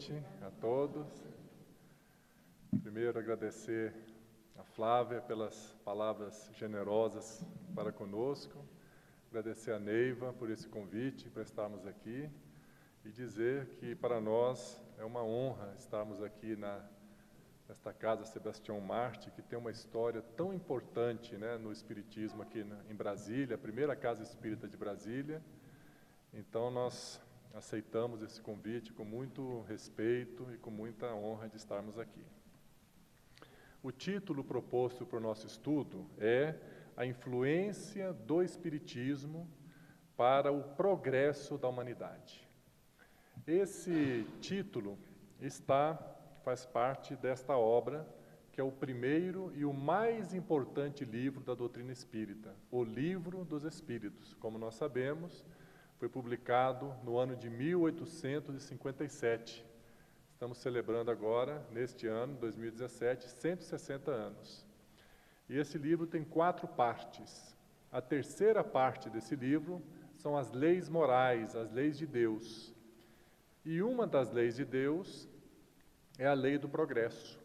noite a todos. Primeiro, agradecer a Flávia pelas palavras generosas para conosco, agradecer a Neiva por esse convite para estarmos aqui e dizer que para nós é uma honra estarmos aqui nesta casa Sebastião Marte, que tem uma história tão importante, né, no Espiritismo aqui em Brasília, a primeira casa espírita de Brasília. Então nós aceitamos esse convite com muito respeito e com muita honra de estarmos aqui. O título proposto para o nosso estudo é A Influência do Espiritismo para o Progresso da Humanidade. Esse título faz parte desta obra, que é o primeiro e o mais importante livro da doutrina espírita, o Livro dos Espíritos. Como nós sabemos, foi publicado no ano de 1857. Estamos celebrando agora, neste ano, 2017, 160 anos. E esse livro tem 4 partes. A terceira parte desse livro são as leis morais, as leis de Deus. E uma das leis de Deus é a lei do progresso.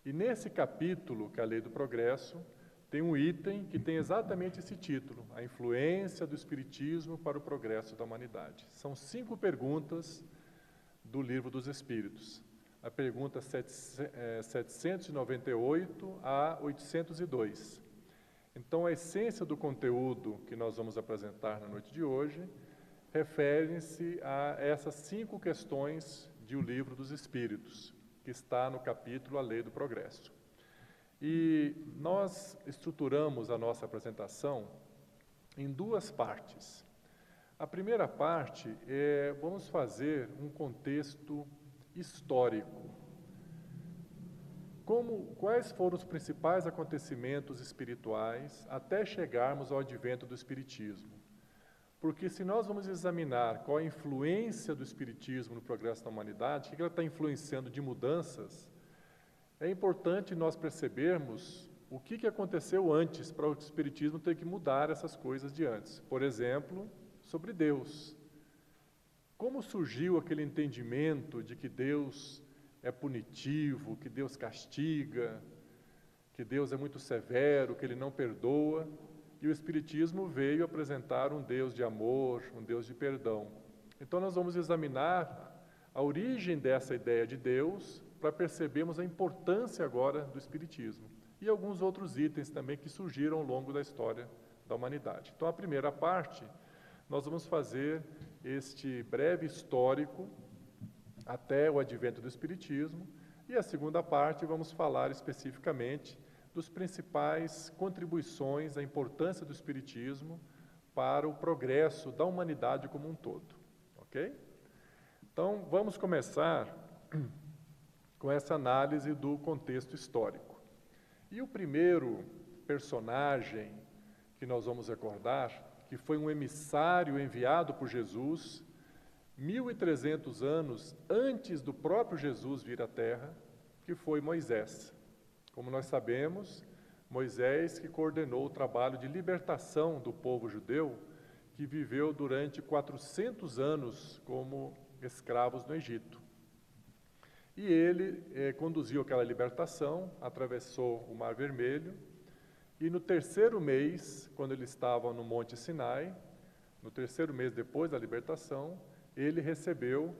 E nesse capítulo, que é a lei do progresso, tem um item que tem exatamente esse título, a influência do Espiritismo para o progresso da humanidade. São 5 perguntas do Livro dos Espíritos. A pergunta 798 a 802. Então, a essência do conteúdo que nós vamos apresentar na noite de hoje refere-se a essas 5 questões de O Livro dos Espíritos, que está no capítulo A Lei do Progresso. E nós estruturamos a nossa apresentação em 2 partes. A primeira parte vamos fazer um contexto histórico. Quais foram os principais acontecimentos espirituais até chegarmos ao advento do Espiritismo? Porque se nós vamos examinar qual a influência do Espiritismo no progresso da humanidade, o que ela está influenciando de mudanças, é importante nós percebermos o que aconteceu antes para o Espiritismo ter que mudar essas coisas de antes. Por exemplo, sobre Deus. Como surgiu aquele entendimento de que Deus é punitivo, que Deus castiga, que Deus é muito severo, que Ele não perdoa, e o Espiritismo veio apresentar um Deus de amor, um Deus de perdão. Então nós vamos examinar a origem dessa ideia de Deus, para percebermos a importância agora do Espiritismo. E alguns outros itens também que surgiram ao longo da história da humanidade. Então, a primeira parte, nós vamos fazer este breve histórico até o advento do Espiritismo, e a segunda parte vamos falar especificamente dos principais contribuições, a importância do Espiritismo para o progresso da humanidade como um todo. Ok? Então, vamos começar com essa análise do contexto histórico. E o primeiro personagem que nós vamos recordar, que foi um emissário enviado por Jesus, 1.300 anos antes do próprio Jesus vir à Terra, que foi Moisés. Como nós sabemos, Moisés que coordenou o trabalho de libertação do povo judeu, que viveu durante 400 anos como escravos no Egito. E ele conduziu aquela libertação, atravessou o Mar Vermelho, e no 3º mês, quando ele estava no Monte Sinai, no 3º mês depois da libertação, ele recebeu,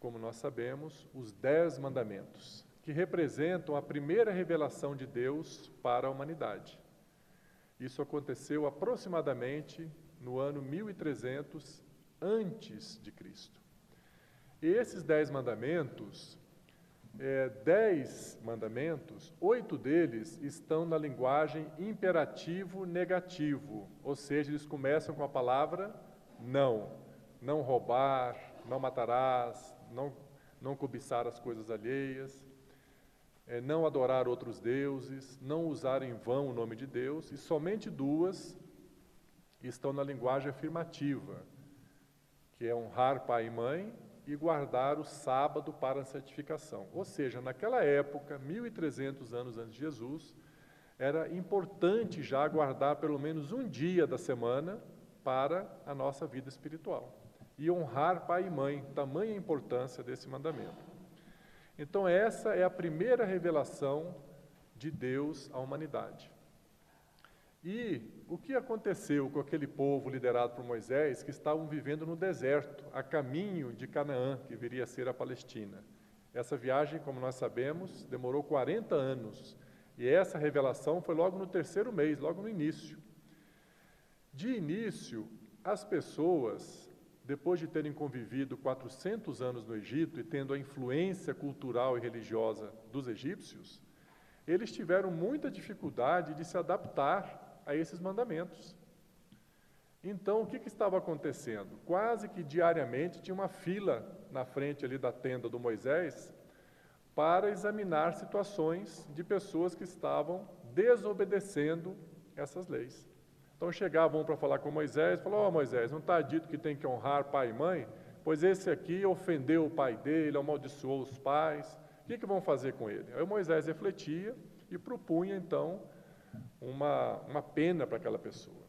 como nós sabemos, os 10 mandamentos, que representam a primeira revelação de Deus para a humanidade. Isso aconteceu aproximadamente no ano 1300 antes de Cristo. E esses 10 mandamentos, 8 deles estão na linguagem imperativo-negativo, ou seja, eles começam com a palavra não. Não roubar, não matarás, não cobiçar as coisas alheias, não adorar outros deuses, não usar em vão o nome de Deus, e somente 2 estão na linguagem afirmativa, que é honrar pai e mãe, e guardar o sábado para a santificação. Ou seja, naquela época, 1.300 anos antes de Jesus, era importante já guardar pelo menos um dia da semana para a nossa vida espiritual. e honrar pai e mãe, tamanha a importância desse mandamento. Então essa é a primeira revelação de Deus à humanidade. E o que aconteceu com aquele povo liderado por Moisés, que estavam vivendo no deserto, a caminho de Canaã, que viria a ser a Palestina? Essa viagem, como nós sabemos, demorou 40 anos. E essa revelação foi logo no terceiro mês, logo no início. De início, as pessoas, depois de terem convivido 400 anos no Egito e tendo a influência cultural e religiosa dos egípcios, eles tiveram muita dificuldade de se adaptar a esses mandamentos. Então, o que estava acontecendo? Quase que diariamente tinha uma fila na frente ali da tenda do Moisés para examinar situações de pessoas que estavam desobedecendo essas leis. Então chegavam para falar com Moisés, falou: Moisés, não está dito que tem que honrar pai e mãe? Pois esse aqui ofendeu o pai dele, amaldiçoou os pais, o que vão fazer com ele? Aí o Moisés refletia e propunha então uma pena para aquela pessoa.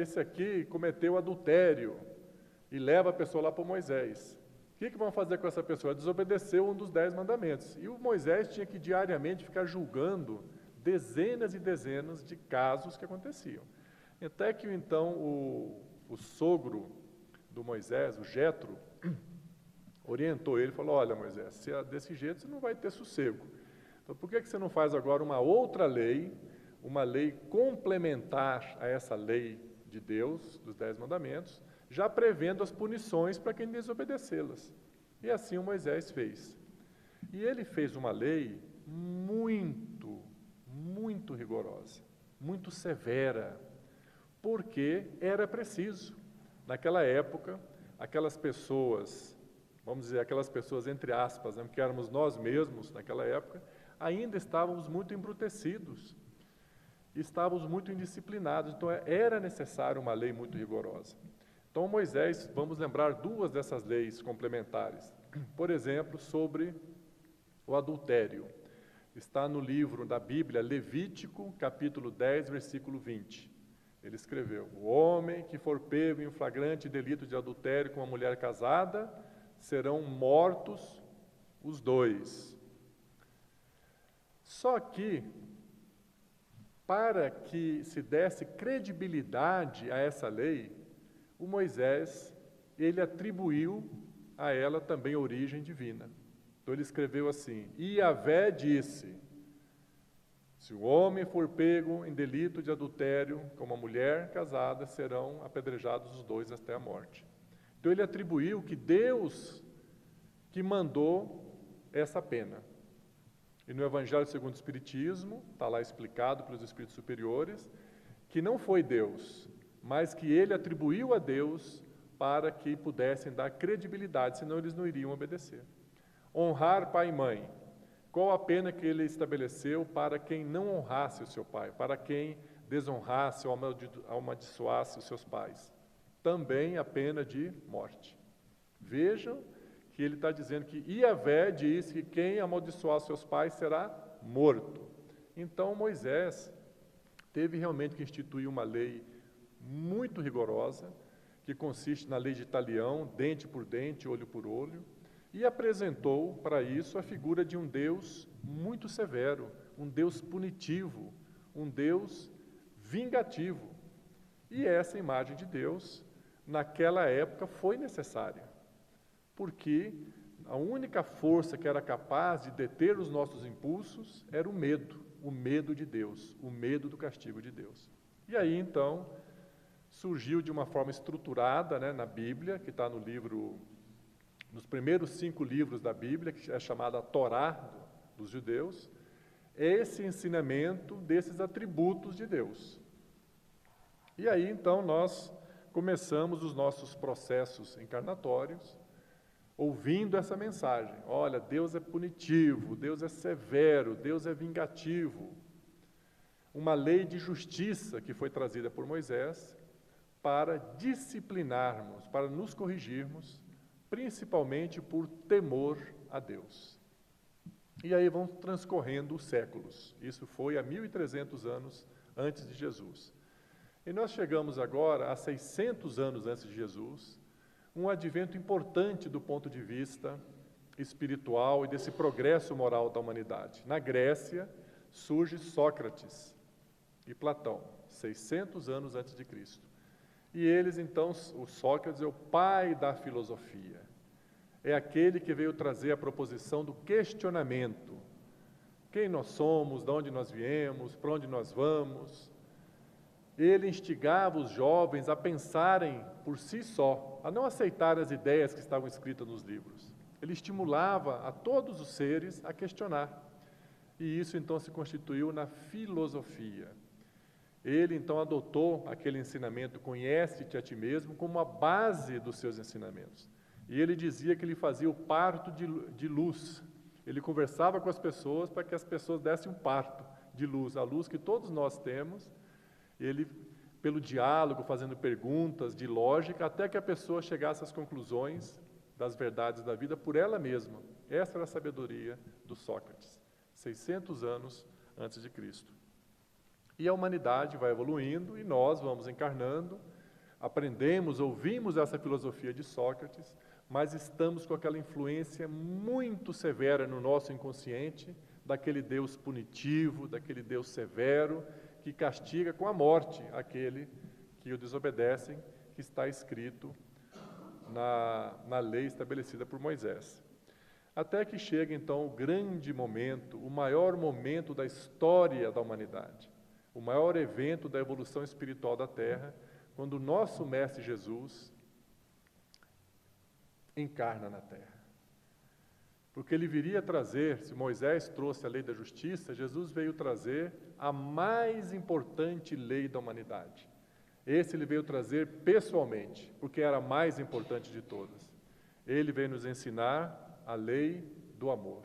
Esse aqui cometeu adultério e leva a pessoa lá para o Moisés. O que vão fazer com essa pessoa? Desobedeceu um dos 10 mandamentos. E o Moisés tinha que diariamente ficar julgando dezenas e dezenas de casos que aconteciam. Até que então o sogro do Moisés, o Jetro, orientou ele e falou: olha, Moisés, se é desse jeito você não vai ter sossego. Então, por que você não faz agora uma outra lei, uma lei complementar a essa lei de Deus, dos 10 mandamentos, já prevendo as punições para quem desobedecê-las? E assim o Moisés fez. E ele fez uma lei muito rigorosa, muito severa, porque era preciso. Naquela época, aquelas pessoas, vamos dizer, aquelas pessoas entre aspas, né, que éramos nós mesmos naquela época, ainda estávamos muito embrutecidos, estávamos muito indisciplinados, então era necessário uma lei muito rigorosa. Então Moisés, vamos lembrar duas dessas leis complementares. Por exemplo, sobre o adultério. Está no livro da Bíblia, Levítico, capítulo 10, versículo 20. Ele escreveu: o homem que for pego em flagrante delito de adultério com uma mulher casada, serão mortos os dois. Só que, para que se desse credibilidade a essa lei, o Moisés, ele atribuiu a ela também origem divina. Então ele escreveu assim: Yahvé disse, se o homem for pego em delito de adultério com uma mulher casada, serão apedrejados os dois até a morte. Então ele atribuiu que Deus que mandou essa pena. E no Evangelho segundo o Espiritismo, está lá explicado pelos Espíritos superiores, que não foi Deus, mas que ele atribuiu a Deus para que pudessem dar credibilidade, senão eles não iriam obedecer. Honrar pai e mãe. Qual a pena que ele estabeleceu para quem não honrasse o seu pai, para quem desonrasse ou amaldiçoasse os seus pais? Também a pena de morte. Vejam que ele está dizendo que Yahvé diz que quem amaldiçoar seus pais será morto. Então Moisés teve realmente que instituir uma lei muito rigorosa, que consiste na lei de talião, dente por dente, olho por olho, e apresentou para isso a figura de um Deus muito severo, um Deus punitivo, um Deus vingativo. E essa imagem de Deus, naquela época, foi necessária, porque a única força que era capaz de deter os nossos impulsos era o medo de Deus, o medo do castigo de Deus. E aí, então, surgiu de uma forma estruturada, né, na Bíblia, que está nos primeiros 5 livros da Bíblia, que é chamada a Torá dos judeus, esse ensinamento desses atributos de Deus. E aí, então, nós começamos os nossos processos encarnatórios, ouvindo essa mensagem: olha, Deus é punitivo, Deus é severo, Deus é vingativo. Uma lei de justiça que foi trazida por Moisés para disciplinarmos, para nos corrigirmos, principalmente por temor a Deus. E aí vão transcorrendo os séculos. Isso foi há 1.300 anos antes de Jesus. E nós chegamos agora a 600 anos antes de Jesus, um advento importante do ponto de vista espiritual e desse progresso moral da humanidade. Na Grécia, surge Sócrates e Platão, 600 anos antes de Cristo. E eles, então, o Sócrates é o pai da filosofia. É aquele que veio trazer a proposição do questionamento. Quem nós somos, de onde nós viemos, para onde nós vamos. Ele instigava os jovens a pensarem por si só, a não aceitarem as ideias que estavam escritas nos livros. Ele estimulava a todos os seres a questionar. E isso, então, se constituiu na filosofia. Ele, então, adotou aquele ensinamento, conhece-te a ti mesmo, como a base dos seus ensinamentos. E ele dizia que ele fazia o parto de luz. Ele conversava com as pessoas para que as pessoas dessem um parto de luz, a luz que todos nós temos. Ele, pelo diálogo, fazendo perguntas de lógica, até que a pessoa chegasse às conclusões das verdades da vida por ela mesma. Essa era a sabedoria do Sócrates, 600 anos antes de Cristo. E a humanidade vai evoluindo e nós vamos encarnando, aprendemos, ouvimos essa filosofia de Sócrates, mas estamos com aquela influência muito severa no nosso inconsciente, daquele Deus punitivo, daquele Deus severo, que castiga com a morte aquele que o desobedecem, que está escrito na lei estabelecida por Moisés. Até que chega, então, o grande momento, o maior momento da história da humanidade, o maior evento da evolução espiritual da Terra, quando o nosso Mestre Jesus encarna na Terra. Porque ele viria trazer, se Moisés trouxe a lei da justiça, Jesus veio trazer a mais importante lei da humanidade. Esse ele veio trazer pessoalmente, porque era a mais importante de todas. Ele veio nos ensinar a lei do amor.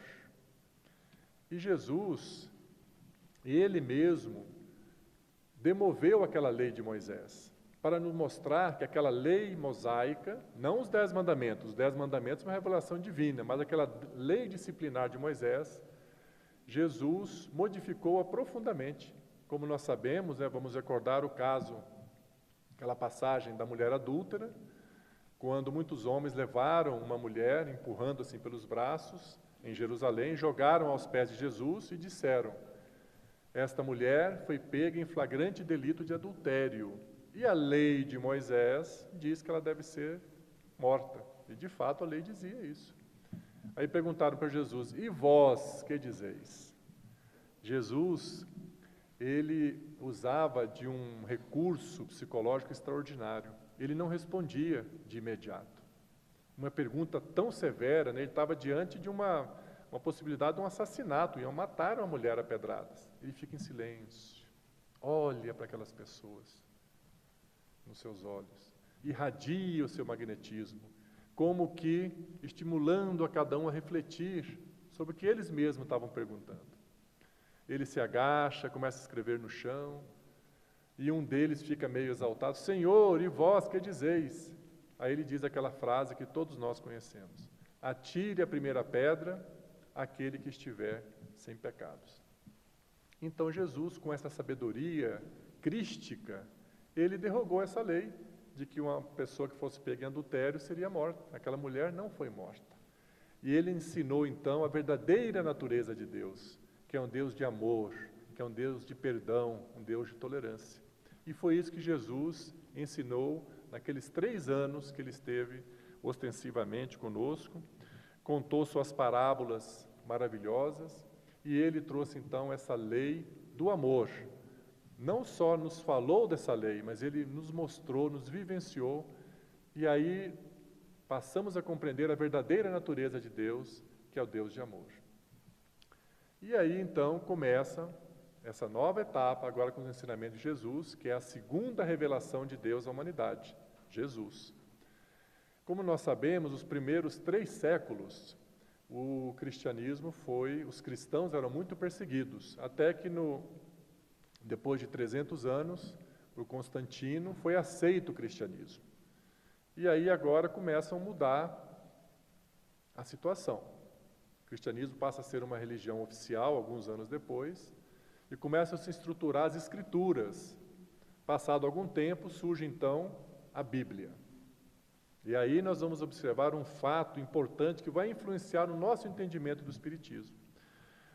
E Jesus, ele mesmo, demoveu aquela lei de Moisés, para nos mostrar que aquela lei mosaica, não os 10 mandamentos, os 10 mandamentos é uma revelação divina, mas aquela lei disciplinar de Moisés, Jesus modificou-a profundamente. Como nós sabemos, vamos recordar o caso, aquela passagem da mulher adúltera, quando muitos homens levaram uma mulher, empurrando assim pelos braços, em Jerusalém, jogaram aos pés de Jesus e disseram: esta mulher foi pega em flagrante delito de adultério, e a lei de Moisés diz que ela deve ser morta. E, de fato, a lei dizia isso. Aí perguntaram para Jesus: e vós, que dizeis? Jesus, ele usava de um recurso psicológico extraordinário. Ele não respondia de imediato. Uma pergunta tão severa, ele estava diante de uma possibilidade de um assassinato, iam matar uma mulher a pedradas. Ele fica em silêncio, olha para aquelas pessoas, nos seus olhos, irradia o seu magnetismo, como que estimulando a cada um a refletir sobre o que eles mesmos estavam perguntando. Ele se agacha, começa a escrever no chão, e um deles fica meio exaltado: Senhor, e vós que dizeis? Aí ele diz aquela frase que todos nós conhecemos: atire a primeira pedra aquele que estiver sem pecados. Então Jesus, com essa sabedoria crística, ele derrogou essa lei de que uma pessoa que fosse pega em adultério seria morta. Aquela mulher não foi morta. E ele ensinou então a verdadeira natureza de Deus, que é um Deus de amor, que é um Deus de perdão, um Deus de tolerância. E foi isso que Jesus ensinou naqueles 3 anos que ele esteve ostensivamente conosco, contou suas parábolas maravilhosas, e ele trouxe então essa lei do amor. Não só nos falou dessa lei, mas ele nos mostrou, nos vivenciou, e aí passamos a compreender a verdadeira natureza de Deus, que é o Deus de amor. E aí então começa essa nova etapa, agora com os ensinamentos de Jesus, que é a segunda revelação de Deus à humanidade, Jesus. Como nós sabemos, os primeiros 3 séculos, o cristianismo os cristãos eram muito perseguidos, até que depois de 300 anos, por Constantino, foi aceito o cristianismo. E aí agora começam a mudar a situação. O cristianismo passa a ser uma religião oficial, alguns anos depois, e começam a se estruturar as escrituras, Passado algum tempo, surge então a Bíblia. E aí nós vamos observar um fato importante que vai influenciar o nosso entendimento do Espiritismo.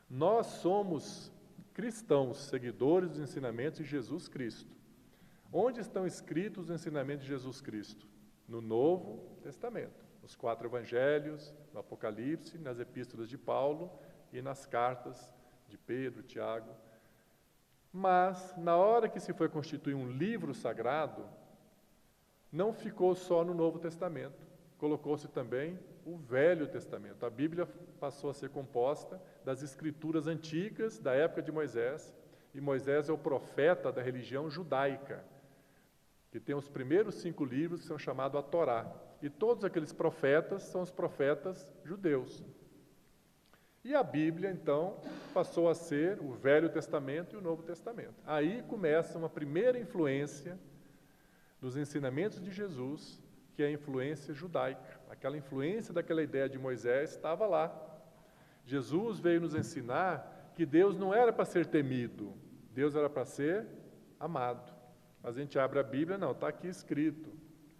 Nós somos cristãos, seguidores dos ensinamentos de Jesus Cristo. Onde estão escritos os ensinamentos de Jesus Cristo? No Novo Testamento, nos 4 Evangelhos, no Apocalipse, nas Epístolas de Paulo e nas cartas de Pedro, Tiago. Mas, na hora que se foi constituir um livro sagrado, não ficou só no Novo Testamento, colocou-se também o Velho Testamento. A Bíblia passou a ser composta das escrituras antigas da época de Moisés, e Moisés é o profeta da religião judaica, que tem os primeiros 5 livros que são chamados a Torá. E todos aqueles profetas são os profetas judeus. E a Bíblia, então, passou a ser o Velho Testamento e o Novo Testamento. Aí começa uma primeira influência dos ensinamentos de Jesus, que é a influência judaica. Aquela influência daquela ideia de Moisés estava lá. Jesus veio nos ensinar que Deus não era para ser temido, Deus era para ser amado. Mas a gente abre a Bíblia, não, está aqui escrito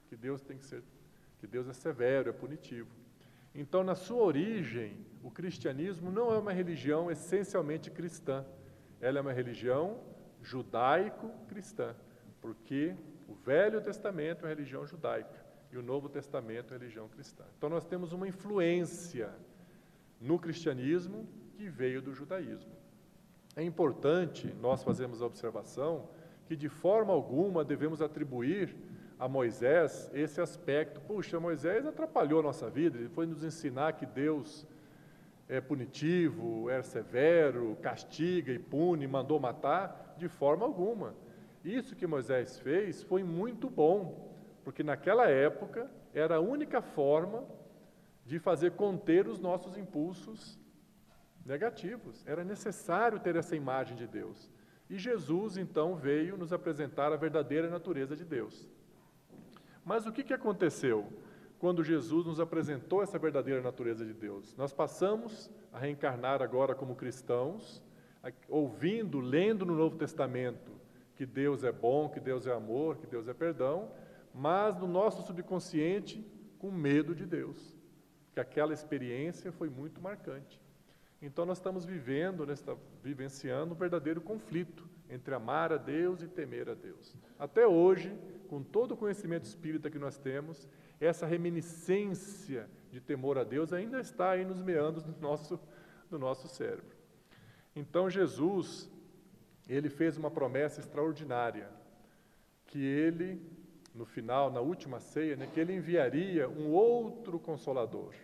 que Deus é severo, é punitivo. Então, na sua origem, o cristianismo não é uma religião essencialmente cristã. Ela é uma religião judaico-cristã, porque o Velho Testamento é a religião judaica e o Novo Testamento é a religião cristã. Então, nós temos uma influência no cristianismo que veio do judaísmo. É importante nós fazermos a observação que, de forma alguma, devemos atribuir a Moisés esse aspecto. Puxa, Moisés atrapalhou a nossa vida, ele foi nos ensinar que Deus é punitivo, é severo, castiga e pune, mandou matar, de forma alguma. Isso que Moisés fez foi muito bom, porque naquela época era a única forma de fazer conter os nossos impulsos negativos. Era necessário ter essa imagem de Deus. E Jesus, então, veio nos apresentar a verdadeira natureza de Deus. Mas o que aconteceu quando Jesus nos apresentou essa verdadeira natureza de Deus? Nós passamos a reencarnar agora como cristãos, ouvindo, lendo no Novo Testamento que Deus é bom, que Deus é amor, que Deus é perdão, mas no nosso subconsciente com medo de Deus, porque aquela experiência foi muito marcante. Então nós estamos vivenciando um verdadeiro conflito entre amar a Deus e temer a Deus. Até hoje, com todo o conhecimento espírita que nós temos, essa reminiscência de temor a Deus ainda está aí nos meandros do nosso cérebro. Então Jesus, ele fez uma promessa extraordinária, que ele, no final, na última ceia, que ele enviaria um outro Consolador.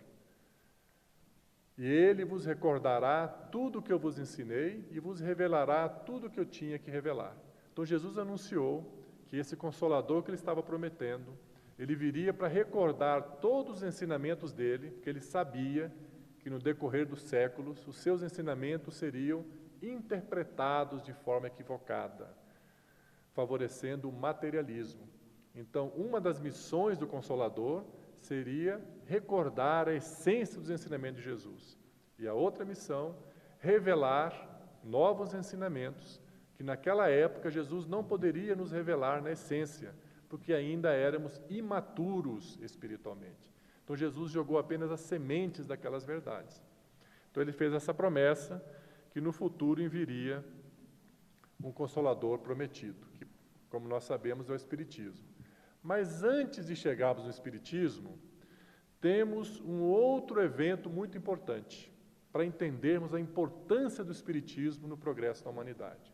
E ele vos recordará tudo o que eu vos ensinei e vos revelará tudo o que eu tinha que revelar. Então Jesus anunciou que esse Consolador que ele estava prometendo, ele viria para recordar todos os ensinamentos dele, porque ele sabia que no decorrer dos séculos os seus ensinamentos seriam interpretados de forma equivocada, favorecendo o materialismo. Então, uma das missões do Consolador seria recordar a essência dos ensinamentos de Jesus. E a outra missão, revelar novos ensinamentos que naquela época Jesus não poderia nos revelar na essência, porque ainda éramos imaturos espiritualmente. Então Jesus jogou apenas as sementes daquelas verdades. Então ele fez essa promessa que no futuro enviaria um Consolador prometido, que, como nós sabemos, é o Espiritismo. Mas antes de chegarmos no Espiritismo, temos um outro evento muito importante para entendermos a importância do Espiritismo no progresso da humanidade.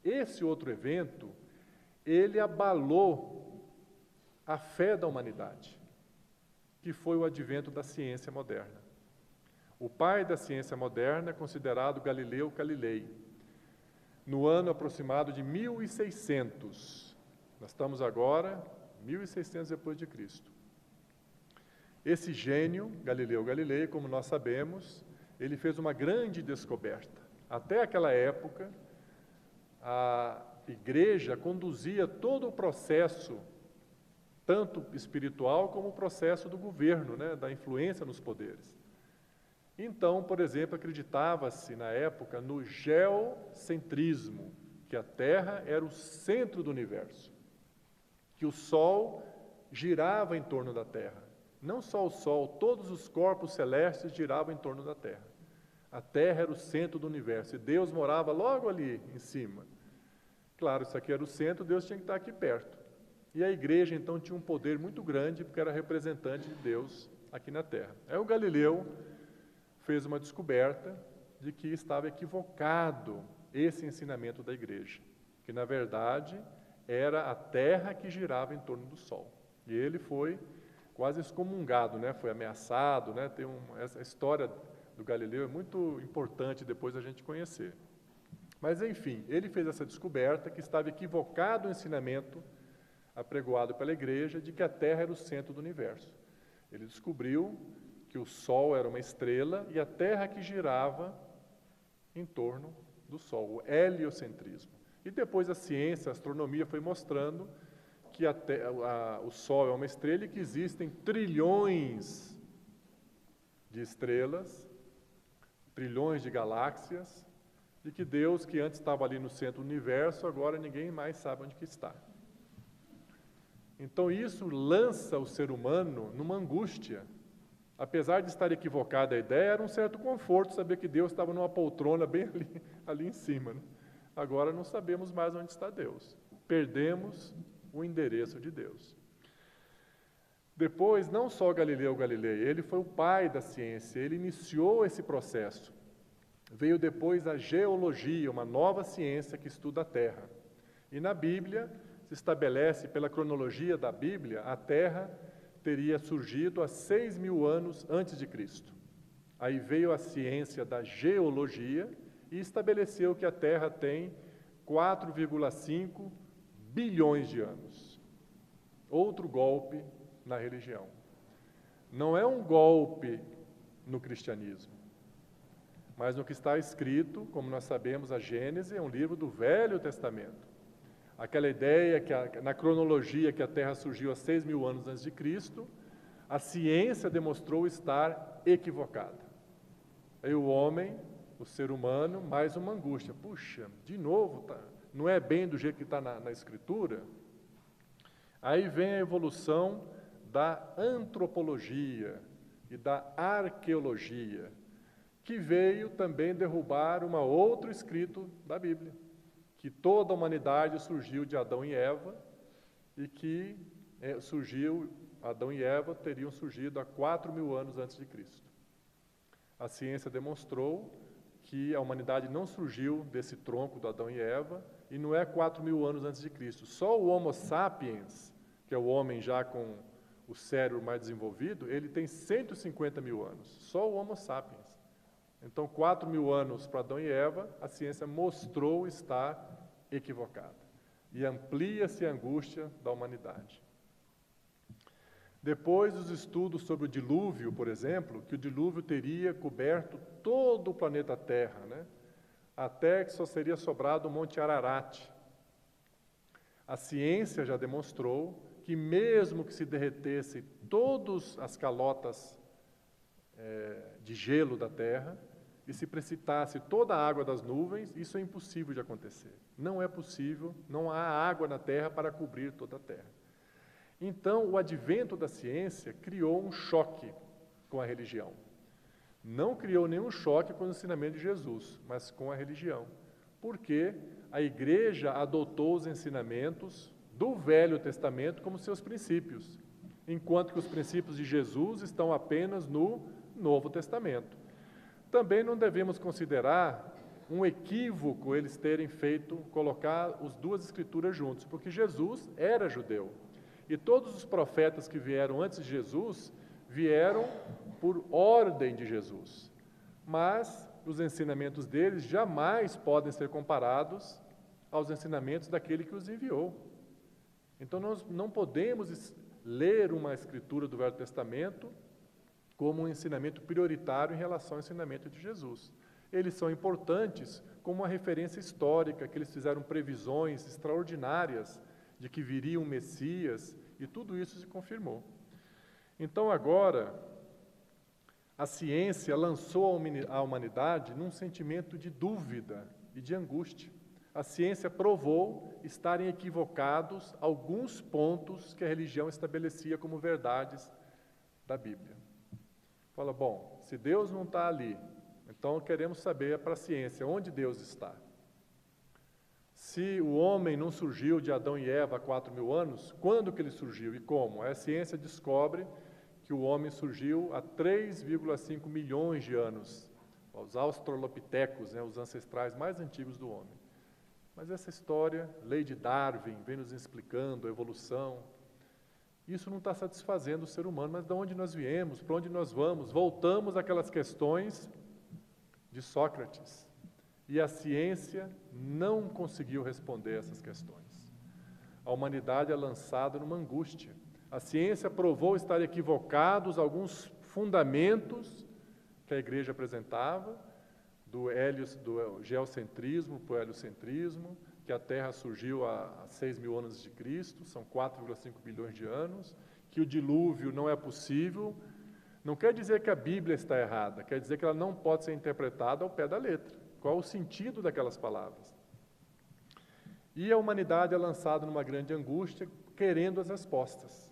Esse outro evento, ele abalou a fé da humanidade, que foi o advento da ciência moderna. O pai da ciência moderna é considerado Galileu Galilei, no ano aproximado de 1600. Nós estamos agora 1600 depois de Cristo. Esse gênio, Galileu Galilei, como nós sabemos, ele fez uma grande descoberta. Até aquela época, a igreja conduzia todo o processo, tanto espiritual como o processo do governo, da influência nos poderes. Então, por exemplo, acreditava-se na época no geocentrismo, que a Terra era o centro do universo. que o Sol girava em torno da Terra. Não só o Sol, todos os corpos celestes giravam em torno da Terra. A Terra era o centro do universo e Deus morava logo ali em cima. Claro, isso aqui era o centro, Deus tinha que estar aqui perto. E a igreja, então, tinha um poder muito grande, porque era representante de Deus aqui na Terra. Aí o Galileu fez uma descoberta de que estava equivocado esse ensinamento da igreja, que, na verdade, era a Terra que girava em torno do Sol. E ele foi quase excomungado, né? Foi ameaçado, né? Essa história do Galileu é muito importante depois a gente conhecer. Mas, enfim, ele fez essa descoberta que estava equivocado o ensinamento apregoado pela igreja de que a Terra era o centro do universo. Ele descobriu que o Sol era uma estrela e a Terra que girava em torno do Sol, o heliocentrismo. E depois a ciência, a astronomia foi mostrando que o Sol é uma estrela e que existem trilhões de estrelas, trilhões de galáxias, e que Deus, que antes estava ali no centro do universo, agora ninguém mais sabe onde que está. Então isso lança o ser humano numa angústia. Apesar de estar equivocada a ideia, era um certo conforto saber que Deus estava numa poltrona bem ali em cima, né? Agora não sabemos mais onde está Deus. Perdemos o endereço de Deus. Depois, não só Galileu Galilei, ele foi o pai da ciência, ele iniciou esse processo. Veio depois a geologia, uma nova ciência que estuda a Terra. E na Bíblia, se estabelece, pela cronologia da Bíblia, a Terra teria surgido há 6.000 anos antes de Cristo. Aí veio a ciência da geologia e estabeleceu que a Terra tem 4,5 bilhões de anos. Outro golpe na religião. Não é um golpe no cristianismo, mas no que está escrito, como nós sabemos, a Gênese é um livro do Velho Testamento. Aquela ideia que na cronologia que a Terra surgiu há 6.000 anos antes de Cristo, a ciência demonstrou estar equivocada. Aí o homem, o ser humano, mais uma angústia. Puxa, de novo, não é bem do jeito que está na Escritura? Aí vem a evolução da antropologia e da arqueologia, que veio também derrubar um outro escrito da Bíblia, que toda a humanidade surgiu de Adão e Eva, e que Adão e Eva teriam surgido há 4.000 anos antes de Cristo. A ciência demonstrou que a humanidade não surgiu desse tronco do Adão e Eva, e não é 4.000 anos antes de Cristo. Só o Homo sapiens, que é o homem já com o cérebro mais desenvolvido, ele tem 150.000 anos, só o Homo sapiens. Então, 4.000 anos para Adão e Eva, a ciência mostrou estar equivocada. E amplia-se a angústia da humanidade. Depois dos estudos sobre o dilúvio, por exemplo, que o dilúvio teria coberto todo o planeta Terra, né? Até que só seria sobrado o Monte Ararat. A ciência já demonstrou que mesmo que se derretesse todas as calotas de gelo da Terra, e se precipitasse toda a água das nuvens, isso é impossível de acontecer. Não é possível, não há água na Terra para cobrir toda a Terra. Então, o advento da ciência criou um choque com a religião. Não criou nenhum choque com o ensinamento de Jesus, mas com a religião. Porque a igreja adotou os ensinamentos do Velho Testamento como seus princípios, enquanto que os princípios de Jesus estão apenas no Novo Testamento. Também não devemos considerar um equívoco eles terem colocar as duas escrituras juntos, porque Jesus era judeu. E todos os profetas que vieram antes de Jesus, vieram por ordem de Jesus. Mas os ensinamentos deles jamais podem ser comparados aos ensinamentos daquele que os enviou. Então nós não podemos ler uma escritura do Velho Testamento como um ensinamento prioritário em relação ao ensinamento de Jesus. Eles são importantes como uma referência histórica, que eles fizeram previsões extraordinárias de que viria um Messias, e tudo isso se confirmou. Então agora, a ciência lançou a humanidade num sentimento de dúvida e de angústia. a ciência provou estarem equivocados alguns pontos que a religião estabelecia como verdades da Bíblia. Fala, bom, se Deus não está ali, então queremos saber para a ciência onde Deus está. Se o homem não surgiu de Adão e Eva há 4.000 anos, quando que ele surgiu e como? Aí a ciência descobre que o homem surgiu há 3,5 milhões de anos, os australopitecos, os ancestrais mais antigos do homem. Mas essa história, lei de Darwin, vem nos explicando a evolução. Isso não está satisfazendo o ser humano, mas de onde nós viemos, para onde nós vamos? Voltamos àquelas questões de Sócrates. E a ciência não conseguiu responder essas questões. A humanidade é lançada numa angústia. A ciência provou estar equivocados alguns fundamentos que a igreja apresentava, do geocentrismo para o heliocentrismo, que a Terra surgiu há 6.000 anos de Cristo, são 4,5 bilhões de anos, que o dilúvio não é possível. Não quer dizer que a Bíblia está errada, quer dizer que ela não pode ser interpretada ao pé da letra. Qual o sentido daquelas palavras? E a humanidade é lançada numa grande angústia, querendo as respostas.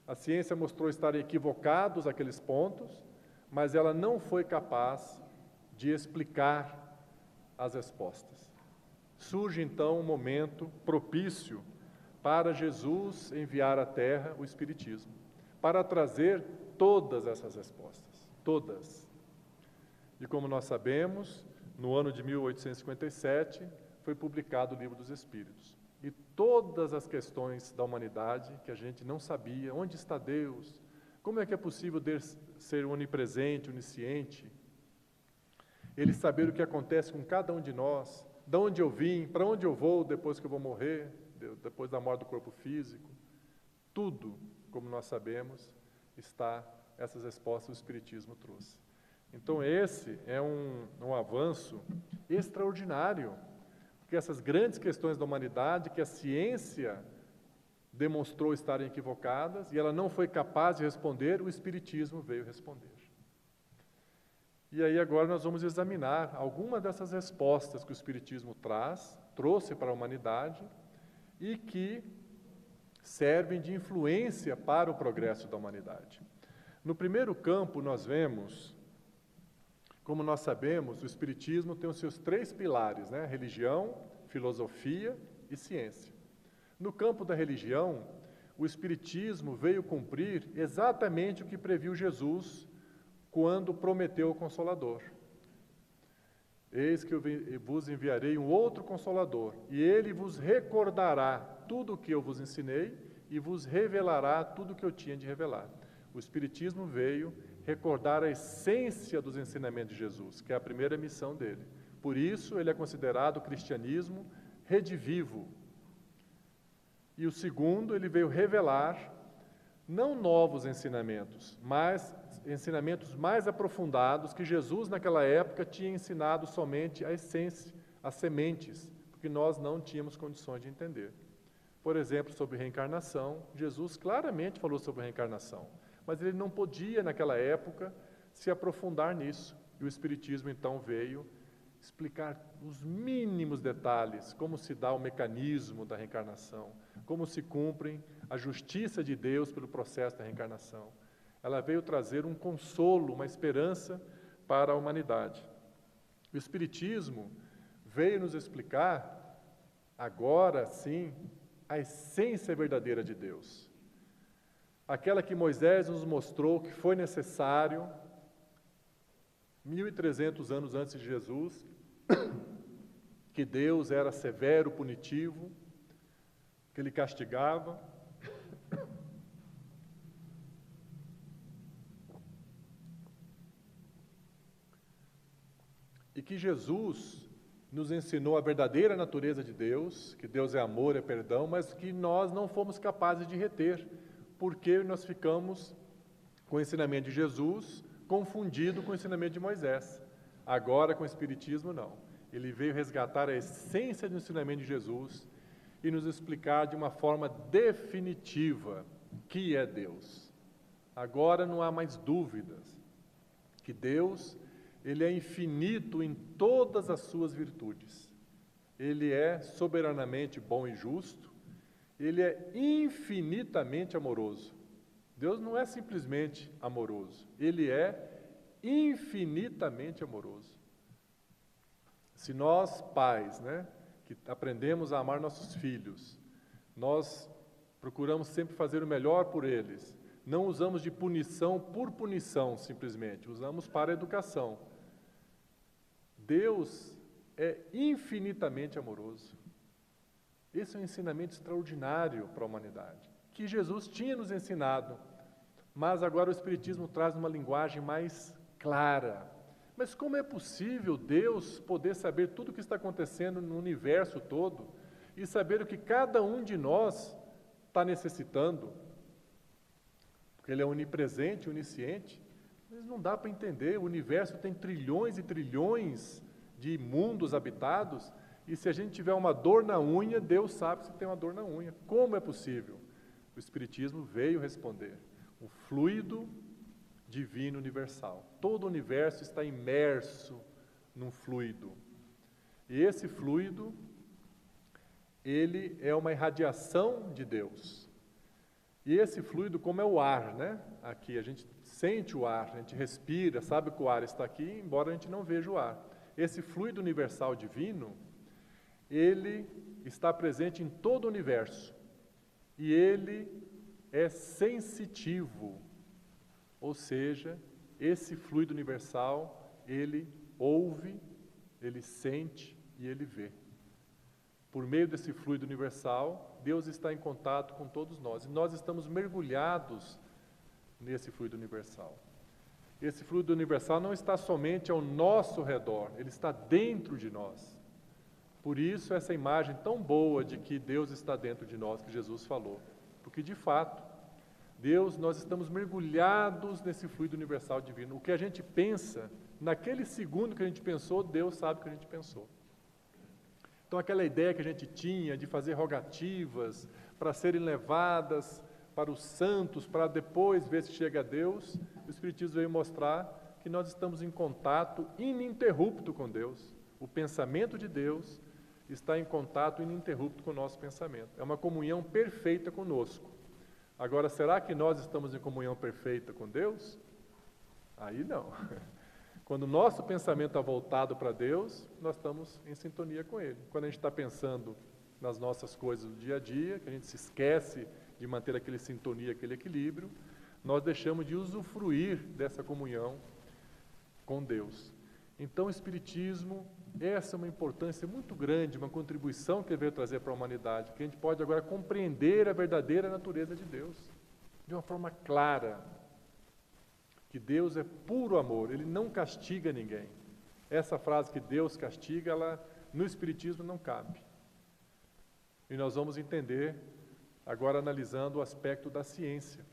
A ciência mostrou estar equivocados aqueles pontos, mas ela não foi capaz de explicar as respostas. Surge então um momento propício para Jesus enviar à Terra o Espiritismo, para trazer todas essas respostas, todas. E como nós sabemos, no ano de 1857, foi publicado o Livro dos Espíritos. E todas as questões da humanidade que a gente não sabia, onde está Deus, como é que é possível Deus ser onipresente, onisciente, Ele saber o que acontece com cada um de nós, de onde eu vim, para onde eu vou depois que eu vou morrer, depois da morte do corpo físico, tudo, como nós sabemos, essas respostas o Espiritismo trouxe. Então esse é um avanço extraordinário, porque essas grandes questões da humanidade, que a ciência demonstrou estarem equivocadas, e ela não foi capaz de responder, o Espiritismo veio responder. E aí agora nós vamos examinar algumas dessas respostas que o Espiritismo trouxe para a humanidade, e que servem de influência para o progresso da humanidade. No primeiro campo nós vemos, como nós sabemos, o Espiritismo tem os seus 3 pilares, religião, filosofia e ciência. No campo da religião, o Espiritismo veio cumprir exatamente o que previu Jesus quando prometeu o Consolador. Eis que eu vos enviarei um outro Consolador, e ele vos recordará tudo o que eu vos ensinei e vos revelará tudo o que eu tinha de revelar. O Espiritismo veio recordar a essência dos ensinamentos de Jesus, que é a primeira missão dele. Por isso, ele é considerado o cristianismo redivivo. E o segundo, ele veio revelar não novos ensinamentos, mas ensinamentos mais aprofundados que Jesus, naquela época, tinha ensinado somente a essência, as sementes, porque nós não tínhamos condições de entender. Por exemplo, sobre reencarnação, Jesus claramente falou sobre reencarnação, mas ele não podia, naquela época, se aprofundar nisso. E o Espiritismo, então, veio explicar os mínimos detalhes, como se dá o mecanismo da reencarnação, como se cumpre a justiça de Deus pelo processo da reencarnação. Ela veio trazer um consolo, uma esperança para a humanidade. O Espiritismo veio nos explicar, agora sim, a essência verdadeira de Deus. Aquela que Moisés nos mostrou que foi necessário 1.300 anos antes de Jesus, que Deus era severo, punitivo, que Ele castigava. E que Jesus nos ensinou a verdadeira natureza de Deus, que Deus é amor, é perdão, mas que nós não fomos capazes de reter, porque nós ficamos com o ensinamento de Jesus confundido com o ensinamento de Moisés. Agora, com o Espiritismo, não. Ele veio resgatar a essência do ensinamento de Jesus e nos explicar de uma forma definitiva que é Deus. Agora não há mais dúvidas que Deus, Ele é infinito em todas as suas virtudes. Ele é soberanamente bom e justo, Ele é infinitamente amoroso. Deus não é simplesmente amoroso, Ele é infinitamente amoroso. Se nós, pais, que aprendemos a amar nossos filhos, nós procuramos sempre fazer o melhor por eles, não usamos de punição por punição, simplesmente, usamos para a educação. Deus é infinitamente amoroso. Esse é um ensinamento extraordinário para a humanidade, que Jesus tinha nos ensinado, mas agora o Espiritismo traz uma linguagem mais clara. Mas como é possível Deus poder saber tudo o que está acontecendo no universo todo e saber o que cada um de nós está necessitando? Porque Ele é onipresente, onisciente, mas não dá para entender. O universo tem trilhões e trilhões de mundos habitados, e se a gente tiver uma dor na unha, Deus sabe se tem uma dor na unha. Como é possível? O Espiritismo veio responder. O fluido divino universal. Todo o universo está imerso num fluido. E esse fluido, ele é uma irradiação de Deus. E esse fluido, como é o ar, Aqui a gente sente o ar, a gente respira, sabe que o ar está aqui, embora a gente não veja o ar. Esse fluido universal divino, ele está presente em todo o universo. E ele é sensitivo. Ou seja, esse fluido universal, ele ouve, ele sente e ele vê. Por meio desse fluido universal, Deus está em contato com todos nós. E nós estamos mergulhados nesse fluido universal. Esse fluido universal não está somente ao nosso redor, ele está dentro de nós. Por isso, essa imagem tão boa de que Deus está dentro de nós, que Jesus falou. Porque, de fato, Deus, nós estamos mergulhados nesse fluido universal divino. O que a gente pensa, naquele segundo que a gente pensou, Deus sabe o que a gente pensou. Então, aquela ideia que a gente tinha de fazer rogativas para serem levadas para os santos, para depois ver se chega a Deus, o Espiritismo veio mostrar que nós estamos em contato ininterrupto com Deus. O pensamento de Deus está em contato ininterrupto com o nosso pensamento. É uma comunhão perfeita conosco. Agora, será que nós estamos em comunhão perfeita com Deus? Aí não. Quando o nosso pensamento está voltado para Deus, nós estamos em sintonia com Ele. Quando a gente está pensando nas nossas coisas do dia a dia, que a gente se esquece de manter aquela sintonia, aquele equilíbrio, nós deixamos de usufruir dessa comunhão com Deus. Então, o Espiritismo, essa é uma importância muito grande, uma contribuição que ele veio trazer para a humanidade, que a gente pode agora compreender a verdadeira natureza de Deus, de uma forma clara, que Deus é puro amor, Ele não castiga ninguém. Essa frase que Deus castiga, ela no Espiritismo não cabe. E nós vamos entender, agora analisando o aspecto da ciência.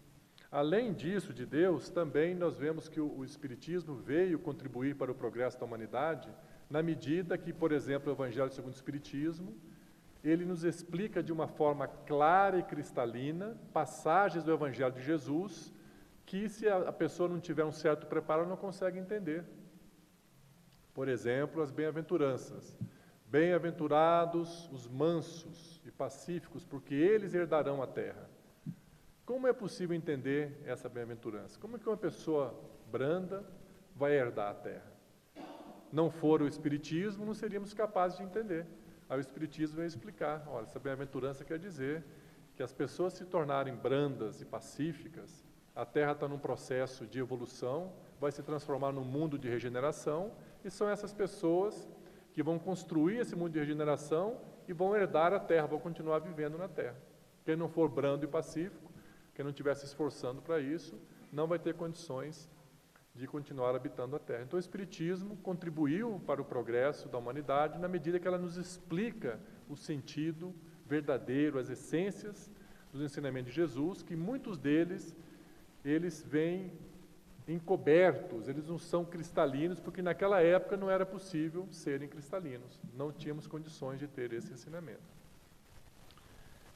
Além disso, de Deus, também nós vemos que o Espiritismo veio contribuir para o progresso da humanidade, na medida que, por exemplo, o Evangelho segundo o Espiritismo, ele nos explica de uma forma clara e cristalina passagens do Evangelho de Jesus, que se a pessoa não tiver um certo preparo, não consegue entender. Por exemplo, as bem-aventuranças. Bem-aventurados os mansos e pacíficos, porque eles herdarão a terra. Como é possível entender essa bem-aventurança? Como é que uma pessoa branda vai herdar a terra? Não for o Espiritismo, não seríamos capazes de entender. Aí o Espiritismo vai explicar, olha, essa bem-aventurança quer dizer que as pessoas se tornarem brandas e pacíficas, a Terra está num processo de evolução, vai se transformar num mundo de regeneração, e são essas pessoas que vão construir esse mundo de regeneração e vão herdar a Terra, vão continuar vivendo na Terra. Quem não for brando e pacífico, quem não estiver se esforçando para isso, não vai ter condições de continuar habitando a Terra. Então o Espiritismo contribuiu para o progresso da humanidade na medida que ela nos explica o sentido verdadeiro, as essências dos ensinamentos de Jesus, que muitos deles, eles vêm encobertos, eles não são cristalinos, porque naquela época não era possível serem cristalinos, não tínhamos condições de ter esse ensinamento.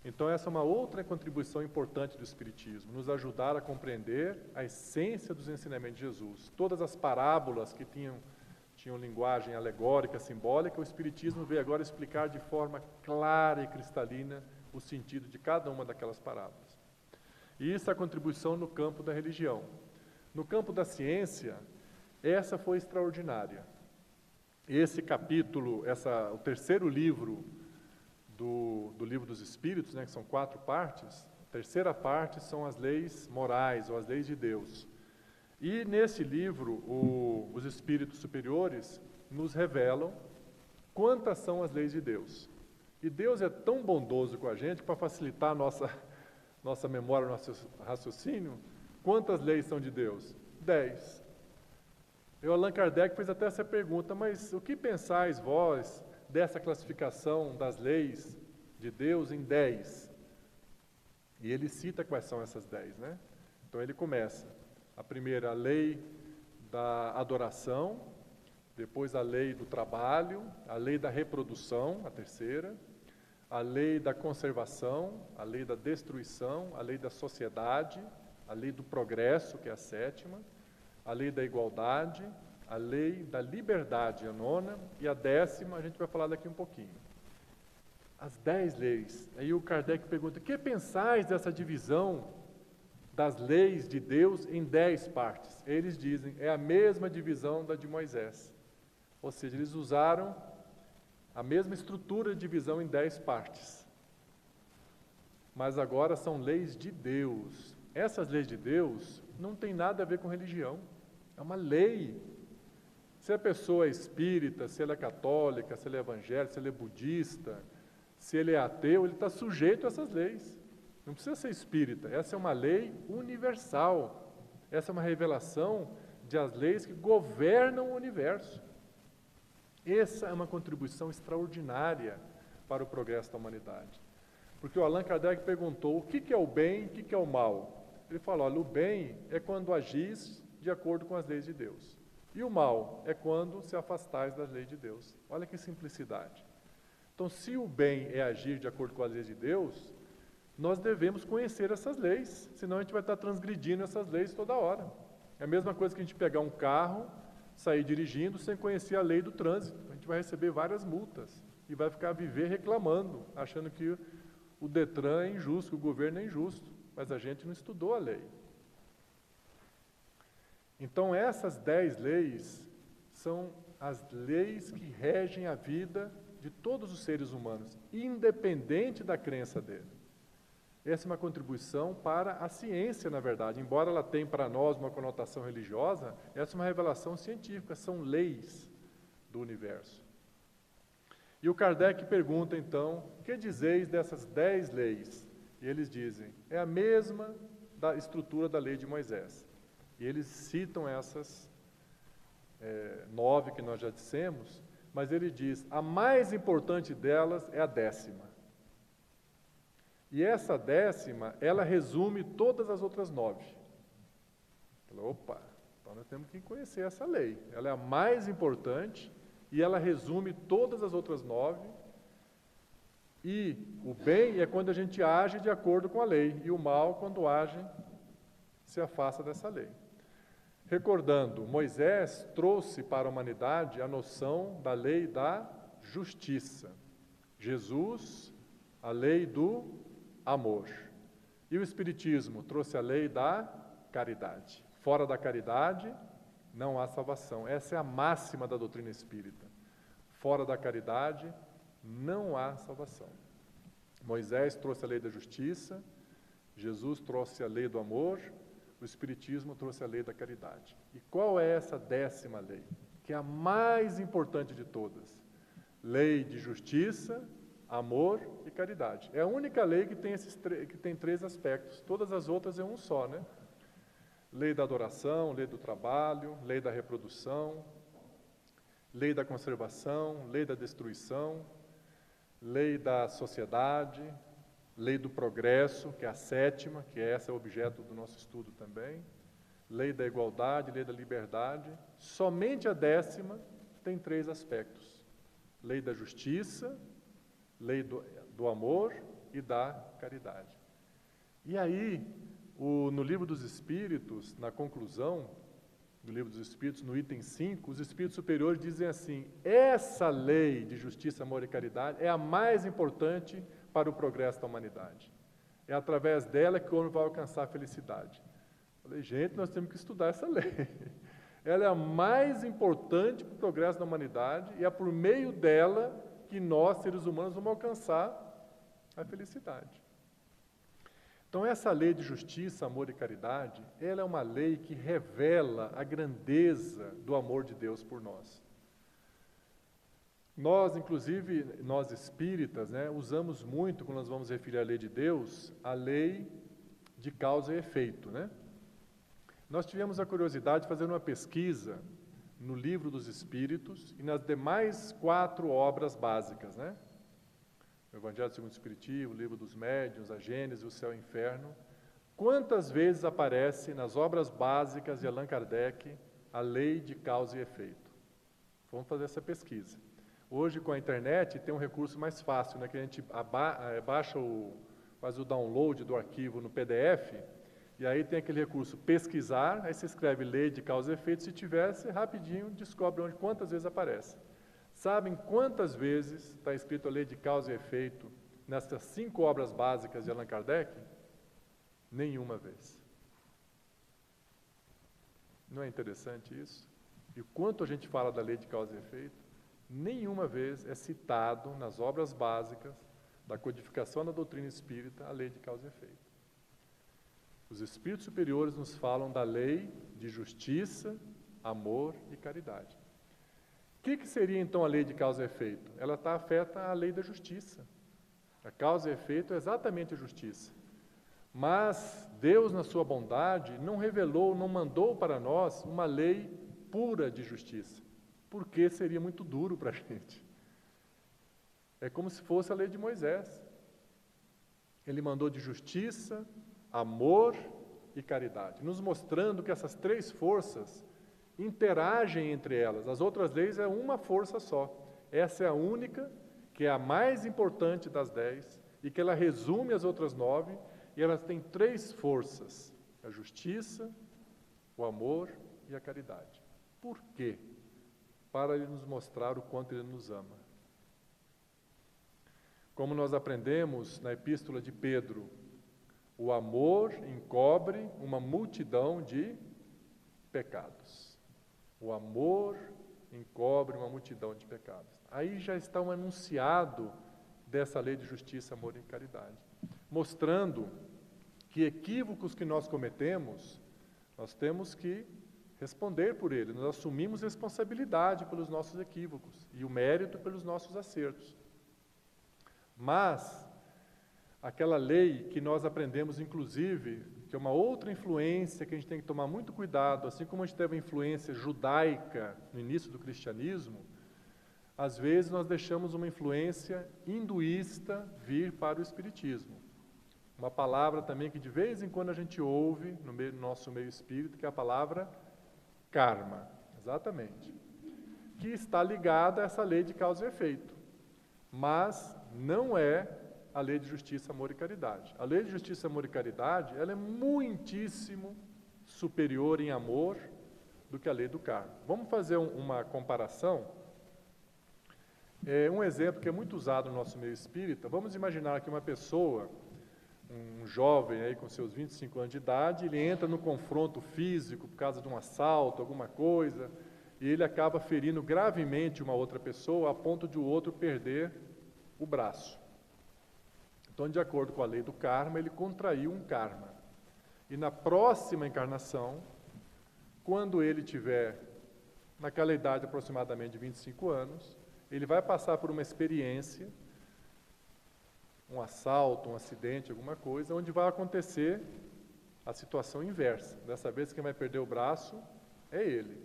Então essa é uma outra contribuição importante do Espiritismo, nos ajudar a compreender a essência dos ensinamentos de Jesus. Todas as parábolas que tinham tinham linguagem alegórica, simbólica, o Espiritismo veio agora explicar de forma clara e cristalina o sentido de cada uma daquelas parábolas. E isso é a contribuição no campo da religião. No campo da ciência, essa foi extraordinária. Esse capítulo, o terceiro livro do Livro dos Espíritos, né, que são 4 partes, a terceira parte são as leis morais, ou as leis de Deus. E nesse livro, os espíritos superiores nos revelam quantas são as leis de Deus. E Deus é tão bondoso com a gente, para facilitar a nossa memória, nosso raciocínio, quantas leis são de Deus? 10. E o Allan Kardec fez até essa pergunta, mas o que pensais vós dessa classificação das leis de Deus em 10? E ele cita quais são essas 10, né? Então ele começa. A primeira, a lei da adoração, depois a lei do trabalho, a lei da reprodução, a terceira, a lei da conservação, a lei da destruição, a lei da sociedade, a lei do progresso, que é a sétima, a lei da igualdade, a lei da liberdade, a nona, e a 10ª a gente vai falar daqui um pouquinho. As 10 leis. Aí o Kardec pergunta, o que pensais dessa divisão das leis de Deus em 10 partes? Eles dizem, é a mesma divisão da de Moisés. Ou seja, eles usaram a mesma estrutura de divisão em 10 partes. Mas agora são leis de Deus. Essas leis de Deus não tem nada a ver com religião. É uma lei. Se a pessoa é espírita, se ela é católica, se ele é evangélico, se ele é budista, se ele é ateu, ele está sujeito a essas leis. Não precisa ser espírita. Essa é uma lei universal. Essa é uma revelação de as leis que governam o universo. Essa é uma contribuição extraordinária para o progresso da humanidade. Porque o Allan Kardec perguntou o que é o bem e o que é o mal. Ele falou, olha, o bem é quando agis de acordo com as leis de Deus. E o mal é quando se afastais das leis de Deus. Olha que simplicidade. Então, se o bem é agir de acordo com as leis de Deus, nós devemos conhecer essas leis, senão a gente vai estar transgredindo essas leis toda hora. É a mesma coisa que a gente pegar um carro, sair dirigindo sem conhecer a lei do trânsito. A gente vai receber várias multas e vai viver reclamando, achando que o Detran é injusto, que o governo é injusto, mas a gente não estudou a lei. Então, essas 10 leis são as leis que regem a vida de todos os seres humanos, independente da crença dele. Essa é uma contribuição para a ciência, na verdade. Embora ela tenha para nós uma conotação religiosa, essa é uma revelação científica, são leis do universo. E o Kardec pergunta, então, o que dizeis dessas 10 leis? E eles dizem, é a mesma da estrutura da lei de Moisés. E eles citam essas 9 que nós já dissemos, mas ele diz, a mais importante delas é a 10ª. E essa 10ª, ela resume todas as outras 9. Opa, então nós temos que conhecer essa lei. Ela é a mais importante e ela resume todas as outras 9. E o bem é quando a gente age de acordo com a lei, e o mal, quando age, se afasta dessa lei. Recordando, Moisés trouxe para a humanidade a noção da lei da justiça. Jesus, a lei do amor. E o Espiritismo trouxe a lei da caridade. Fora da caridade, não há salvação. Essa é a máxima da doutrina espírita. Fora da caridade, não há salvação. Moisés trouxe a lei da justiça, Jesus trouxe a lei do amor, o Espiritismo trouxe a lei da caridade. E qual é essa 10ª lei? Que é a mais importante de todas. Lei de justiça, amor e caridade. É a única lei que tem 3 aspectos. Todas as outras é um só, né? Lei da adoração, lei do trabalho, lei da reprodução, lei da conservação, lei da destruição, lei da sociedade, lei do progresso, que é a 7ª, que essa é o objeto do nosso estudo também, lei da igualdade, lei da liberdade. Somente a 10ª tem 3 aspectos. Lei da justiça, lei do amor e da caridade. E aí, no Livro dos Espíritos, na conclusão, do Livro dos Espíritos, no item 5, os espíritos superiores dizem assim: essa lei de justiça, amor e caridade é a mais importante para o progresso da humanidade. É através dela que o homem vai alcançar a felicidade. Eu falei, gente, nós temos que estudar essa lei. Ela é a mais importante para o progresso da humanidade e é por meio dela que nós, seres humanos, vamos alcançar a felicidade. Então, essa lei de justiça, amor e caridade, ela é uma lei que revela a grandeza do amor de Deus por nós. Nós, inclusive, nós espíritas, usamos muito, quando nós vamos referir à lei de Deus, a lei de causa e efeito, Nós tivemos a curiosidade de fazer uma pesquisa no Livro dos Espíritos e nas demais 4 obras básicas, O Evangelho segundo o Espiritismo, o Livro dos Médiuns, a Gênese, o Céu e o Inferno. Quantas vezes aparece nas obras básicas de Allan Kardec a lei de causa e efeito? Vamos fazer essa pesquisa. Hoje, com a internet, tem um recurso mais fácil, que a gente faz o download do arquivo no PDF, e aí tem aquele recurso pesquisar, aí você escreve lei de causa e efeito, se tivesse, rapidinho descobre quantas vezes aparece. Sabem quantas vezes está escrito a lei de causa e efeito nessas 5 obras básicas de Allan Kardec? Nenhuma vez. Não é interessante isso? E o quanto a gente fala da lei de causa e efeito? Nenhuma vez é citado nas obras básicas da codificação da doutrina espírita a lei de causa e efeito. Os espíritos superiores nos falam da lei de justiça, amor e caridade. O que seria então a lei de causa e efeito? Ela afeta a lei da justiça. A causa e efeito é exatamente a justiça. Mas Deus, na sua bondade, não revelou, não mandou para nós uma lei pura de justiça, porque seria muito duro para a gente. É como se fosse a lei de Moisés. Ele mandou de justiça, amor e caridade, nos mostrando que essas 3 forças interagem entre elas. As outras leis é uma força só. Essa é a única, que é a mais importante das 10, e que ela resume as outras 9, e elas têm 3 forças: a justiça, o amor e a caridade. Por quê? Para Ele nos mostrar o quanto Ele nos ama. Como nós aprendemos na Epístola de Pedro, o amor encobre uma multidão de pecados. O amor encobre uma multidão de pecados. Aí já está um enunciado dessa lei de justiça, amor e caridade, mostrando que equívocos que nós cometemos, nós temos que responder por eles. Nós assumimos responsabilidade pelos nossos equívocos e o mérito pelos nossos acertos. Mas aquela lei que nós aprendemos, inclusive, que é uma outra influência que a gente tem que tomar muito cuidado, assim como a gente teve a influência judaica no início do cristianismo, às vezes nós deixamos uma influência hinduísta vir para o espiritismo. Uma palavra também que de vez em quando a gente ouve no nosso meio espírita, que é a palavra karma, exatamente, que está ligada a essa lei de causa e efeito, mas não é a lei de justiça, amor e caridade. A lei de justiça, amor e caridade, ela é muitíssimo superior em amor do que a lei do karma. Vamos fazer uma comparação. Um exemplo que é muito usado no nosso meio espírita. Vamos imaginar que uma pessoa, um jovem aí com seus 25 anos de idade, ele entra no confronto físico por causa de um assalto, alguma coisa, e ele acaba ferindo gravemente uma outra pessoa a ponto de o outro perder o braço. Então, de acordo com a lei do karma, ele contraiu um karma. E na próxima encarnação, quando ele tiver naquela idade aproximadamente de 25 anos, ele vai passar por uma experiência, um assalto, um acidente, alguma coisa, onde vai acontecer a situação inversa. Dessa vez, quem vai perder o braço é ele.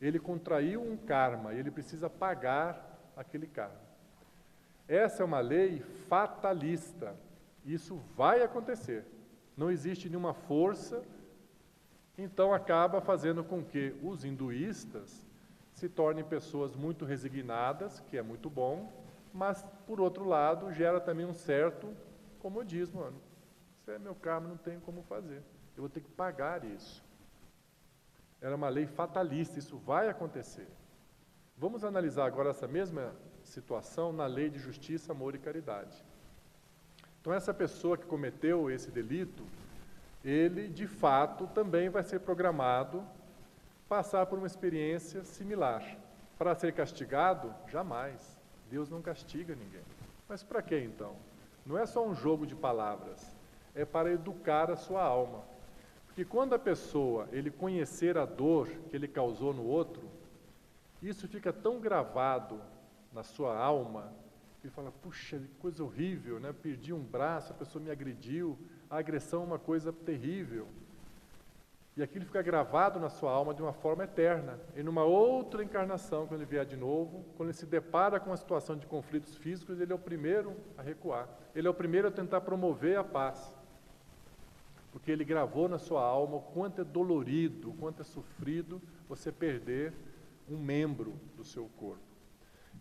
Ele contraiu um karma e ele precisa pagar aquele karma. Essa é uma lei fatalista. Isso vai acontecer. Não existe nenhuma força, então acaba fazendo com que os hinduístas se tornem pessoas muito resignadas, que é muito bom, mas, por outro lado, gera também um certo comodismo. Isso é meu karma, não tenho como fazer. Eu vou ter que pagar isso. Era uma lei fatalista, isso vai acontecer. Vamos analisar agora essa mesma situação na lei de justiça, amor e caridade. Então, essa pessoa que cometeu esse delito, ele, de fato, também vai ser programado passar por uma experiência similar. Para ser castigado? Jamais. Deus não castiga ninguém. Mas para quê, então? Não é só um jogo de palavras, é para educar a sua alma. Porque quando a pessoa, ele conhecer a dor que ele causou no outro, isso fica tão gravado na sua alma, que ele fala, puxa, que coisa horrível, né? Perdi um braço, a pessoa me agrediu, a agressão é uma coisa terrível. E aquilo fica gravado na sua alma de uma forma eterna. E numa outra encarnação, quando ele vier de novo, quando ele se depara com uma situação de conflitos físicos, ele é o primeiro a recuar. Ele é o primeiro a tentar promover a paz. Porque ele gravou na sua alma o quanto é dolorido, o quanto é sofrido você perder um membro do seu corpo.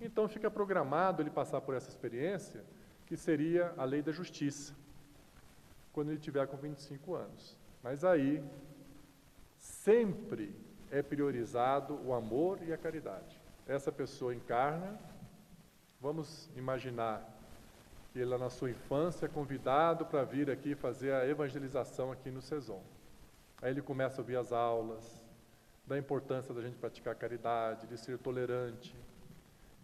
Então fica programado ele passar por essa experiência, que seria a lei da justiça, quando ele tiver com 25 anos. Mas aí, sempre é priorizado o amor e a caridade. Essa pessoa encarna, vamos imaginar que ele na sua infância é convidado para vir aqui fazer a evangelização aqui no SESOM. Aí ele começa a ouvir as aulas, da importância da gente praticar caridade, de ser tolerante,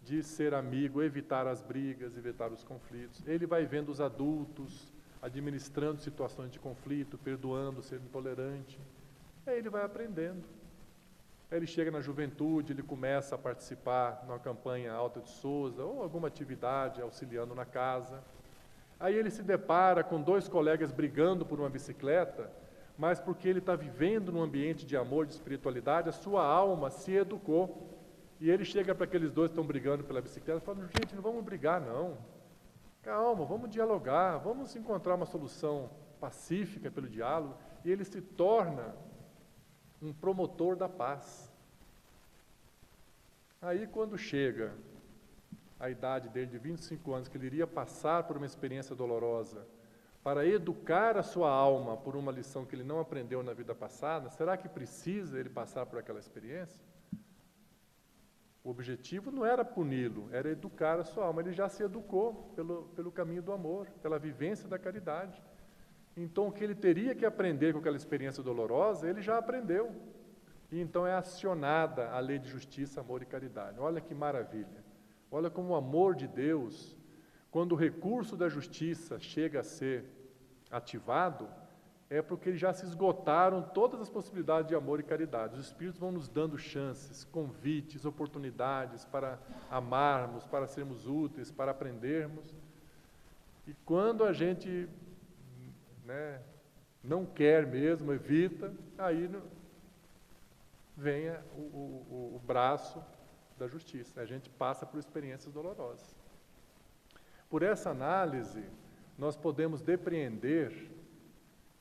de ser amigo, evitar as brigas, evitar os conflitos. Ele vai vendo os adultos administrando situações de conflito, perdoando, sendo tolerante. Aí ele vai aprendendo. Aí ele chega na juventude, ele começa a participar numa campanha Alta de Souza, ou alguma atividade auxiliando na casa. Aí ele se depara com 2 colegas brigando por uma bicicleta, mas porque ele está vivendo num ambiente de amor, de espiritualidade, a sua alma se educou. E ele chega para aqueles 2 que estão brigando pela bicicleta e fala, gente, não vamos brigar não. Calma, vamos dialogar, vamos encontrar uma solução pacífica pelo diálogo. E ele se torna um promotor da paz. Aí quando chega a idade dele de 25 anos, que ele iria passar por uma experiência dolorosa, para educar a sua alma por uma lição que ele não aprendeu na vida passada, será que precisa ele passar por aquela experiência? O objetivo não era puni-lo, era educar a sua alma. Ele já se educou pelo caminho do amor, pela vivência da caridade. Então, o que ele teria que aprender com aquela experiência dolorosa, ele já aprendeu. E então é acionada a lei de justiça, amor e caridade. Olha que maravilha. Olha como o amor de Deus, quando o recurso da justiça chega a ser ativado, é porque já se esgotaram todas as possibilidades de amor e caridade. Os Espíritos vão nos dando chances, convites, oportunidades para amarmos, para sermos úteis, para aprendermos. E quando a gente não quer mesmo, evita, aí vem o braço da justiça. A gente passa por experiências dolorosas. Por essa análise, nós podemos depreender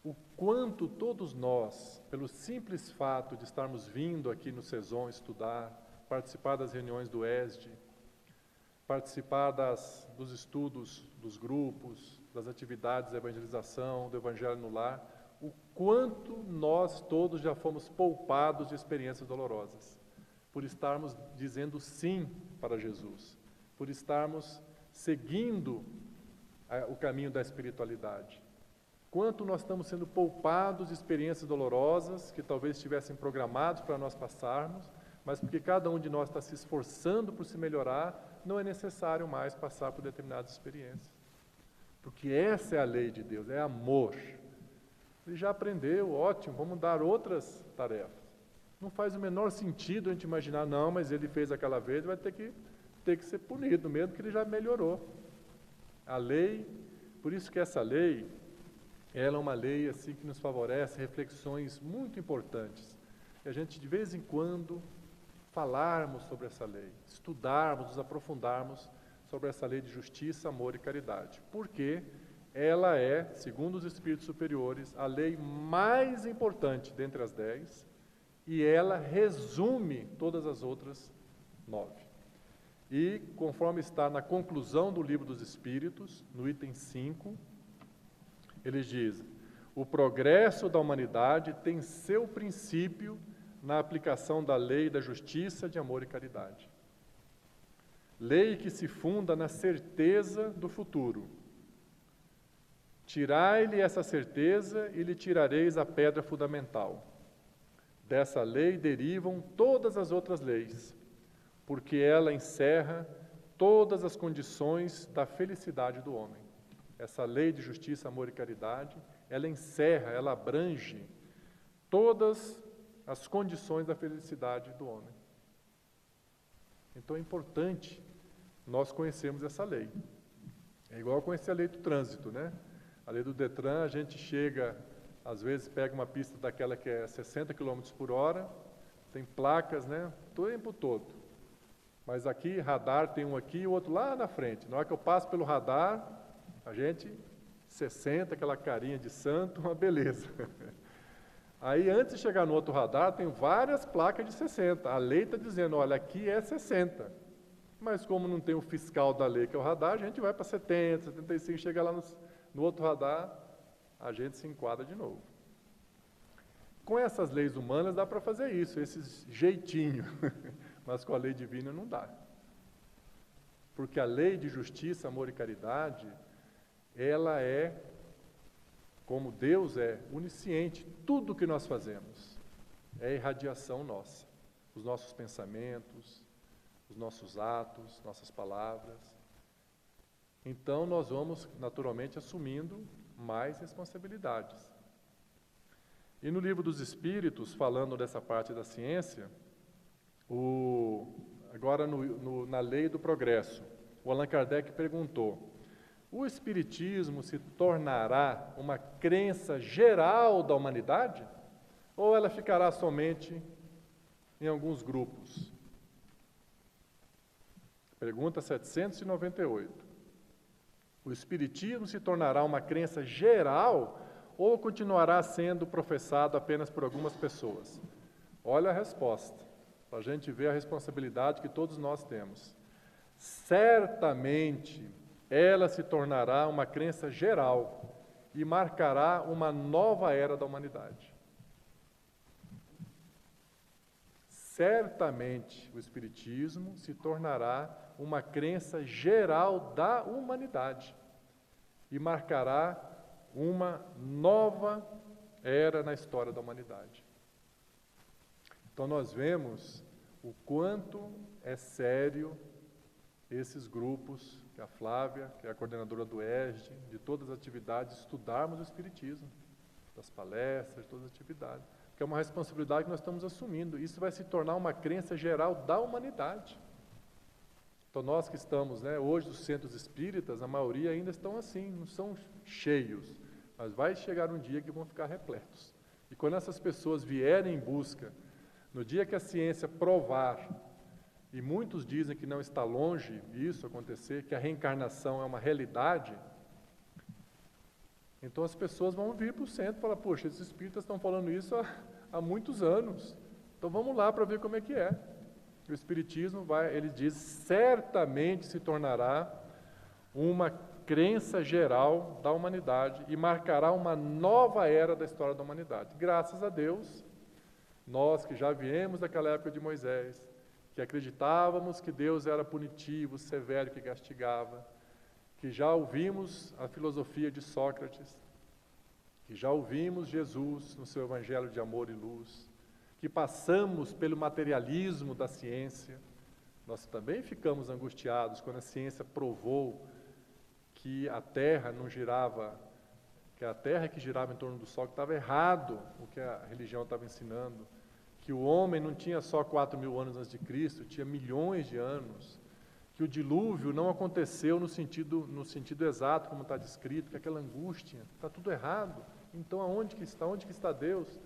o quanto todos nós, pelo simples fato de estarmos vindo aqui no SESOM estudar, participar das reuniões do ESD, participar dos estudos dos grupos, das atividades de evangelização, do Evangelho no Lar, o quanto nós todos já fomos poupados de experiências dolorosas, por estarmos dizendo sim para Jesus, por estarmos seguindo o caminho da espiritualidade. Quanto nós estamos sendo poupados de experiências dolorosas, que talvez estivessem programados para nós passarmos, mas porque cada um de nós está se esforçando por se melhorar, não é necessário mais passar por determinadas experiências. Porque essa é a lei de Deus, é amor. Ele já aprendeu, ótimo, vamos dar outras tarefas. Não faz o menor sentido a gente imaginar, não, mas ele fez aquela vez, vai ter que ser punido, mesmo que ele já melhorou. A lei, por isso que essa lei, ela é uma lei assim, que nos favorece reflexões muito importantes. E a gente, de vez em quando, falarmos sobre essa lei, estudarmos, nos aprofundarmos sobre essa lei de justiça, amor e caridade. Porque ela é, segundo os espíritos superiores, a lei mais importante dentre as 10 e ela resume todas as outras 9. E, conforme está na conclusão do Livro dos Espíritos, no item 5, eles dizem: o progresso da humanidade tem seu princípio na aplicação da lei da justiça, de amor e caridade. Lei que se funda na certeza do futuro. Tirai-lhe essa certeza e lhe tirareis a pedra fundamental. Dessa lei derivam todas as outras leis, porque ela encerra todas as condições da felicidade do homem. Essa lei de justiça, amor e caridade, ela encerra, ela abrange todas as condições da felicidade do homem. Então é importante nós conhecermos essa lei. É igual conhecer a lei do trânsito, né? A lei do Detran, a gente chega, às vezes pega uma pista daquela que é 60 km por hora, tem placas, né? O tempo todo. Mas aqui, radar, tem um aqui e o outro lá na frente. Na hora que eu passo pelo radar, a gente 60, aquela carinha de santo, uma beleza. Aí, antes de chegar no outro radar, tem várias placas de 60. A lei está dizendo, olha, aqui é 60. Mas como não tem o fiscal da lei, que é o radar, a gente vai para 70, 75, chega lá no outro radar, a gente se enquadra de novo. Com essas leis humanas dá para fazer isso, esses jeitinhos, mas com a lei divina não dá. Porque a lei de justiça, amor e caridade, ela é, como Deus é, onisciente. Tudo que nós fazemos é irradiação nossa. Os nossos pensamentos, os nossos atos, nossas palavras. Então, nós vamos, naturalmente, assumindo mais responsabilidades. E no Livro dos Espíritos, falando dessa parte da ciência, agora na Lei do Progresso, o Allan Kardec perguntou: o Espiritismo se tornará uma crença geral da humanidade? Ou ela ficará somente em alguns grupos? Pergunta 798. O Espiritismo se tornará uma crença geral ou continuará sendo professado apenas por algumas pessoas? Olha a resposta, para a gente ver a responsabilidade que todos nós temos. Certamente, ela se tornará uma crença geral e marcará uma nova era da humanidade. Certamente, o Espiritismo se tornará uma crença geral da humanidade e marcará uma nova era na história da humanidade. Então, nós vemos o quanto é sério esses grupos, que a Flávia, que é a coordenadora do ESD, de todas as atividades, estudarmos o Espiritismo, das palestras, de todas as atividades, que é uma responsabilidade que nós estamos assumindo. Isso vai se tornar uma crença geral da humanidade. Então, nós que estamos, hoje, os centros espíritas, a maioria ainda estão assim, não são cheios, mas vai chegar um dia que vão ficar repletos. E quando essas pessoas vierem em busca, no dia que a ciência provar, e muitos dizem que não está longe isso acontecer, que a reencarnação é uma realidade, então as pessoas vão vir para o centro e falar: poxa, esses espíritas estão falando isso há muitos anos, então vamos lá para ver como é que é. O Espiritismo ele diz, certamente se tornará uma crença geral da humanidade e marcará uma nova era da história da humanidade. Graças a Deus, nós que já viemos daquela época de Moisés, que acreditávamos que Deus era punitivo, severo, que castigava, que já ouvimos a filosofia de Sócrates, que já ouvimos Jesus no seu evangelho de amor e luz, que passamos pelo materialismo da ciência, nós também ficamos angustiados quando a ciência provou que a Terra não girava, que a Terra que girava em torno do Sol, que estava errado o que a religião estava ensinando, que o homem não tinha só 4.000 anos antes de Cristo, tinha milhões de anos, que o dilúvio não aconteceu no sentido exato, como está descrito, que aquela angústia, está tudo errado. Então, onde que está Deus?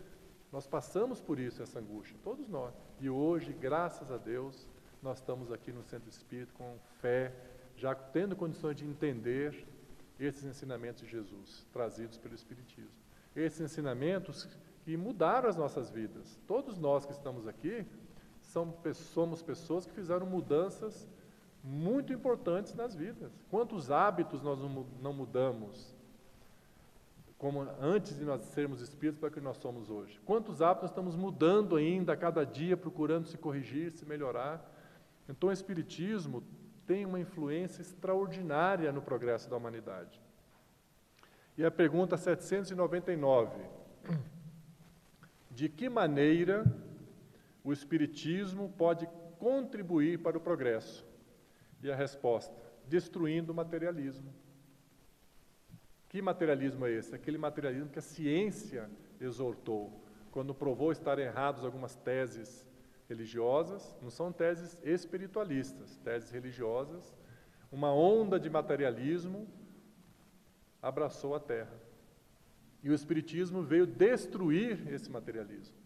Nós passamos por isso, essa angústia, todos nós. E hoje, graças a Deus, nós estamos aqui no Centro Espírita com fé, já tendo condições de entender esses ensinamentos de Jesus, trazidos pelo Espiritismo. Esses ensinamentos que mudaram as nossas vidas. Todos nós que estamos aqui somos pessoas que fizeram mudanças muito importantes nas vidas. Quantos hábitos nós não mudamos? como antes de nós sermos espíritos para que nós somos hoje. Quantos hábitos nós estamos mudando ainda a cada dia, procurando se corrigir, se melhorar. Então o Espiritismo tem uma influência extraordinária no progresso da humanidade. E a pergunta 799, de que maneira o Espiritismo pode contribuir para o progresso? E a resposta, destruindo o materialismo. Que materialismo é esse? Aquele materialismo que a ciência exortou, quando provou estar errados algumas teses religiosas, não são teses espiritualistas, teses religiosas, uma onda de materialismo abraçou a Terra. E o Espiritismo veio destruir esse materialismo.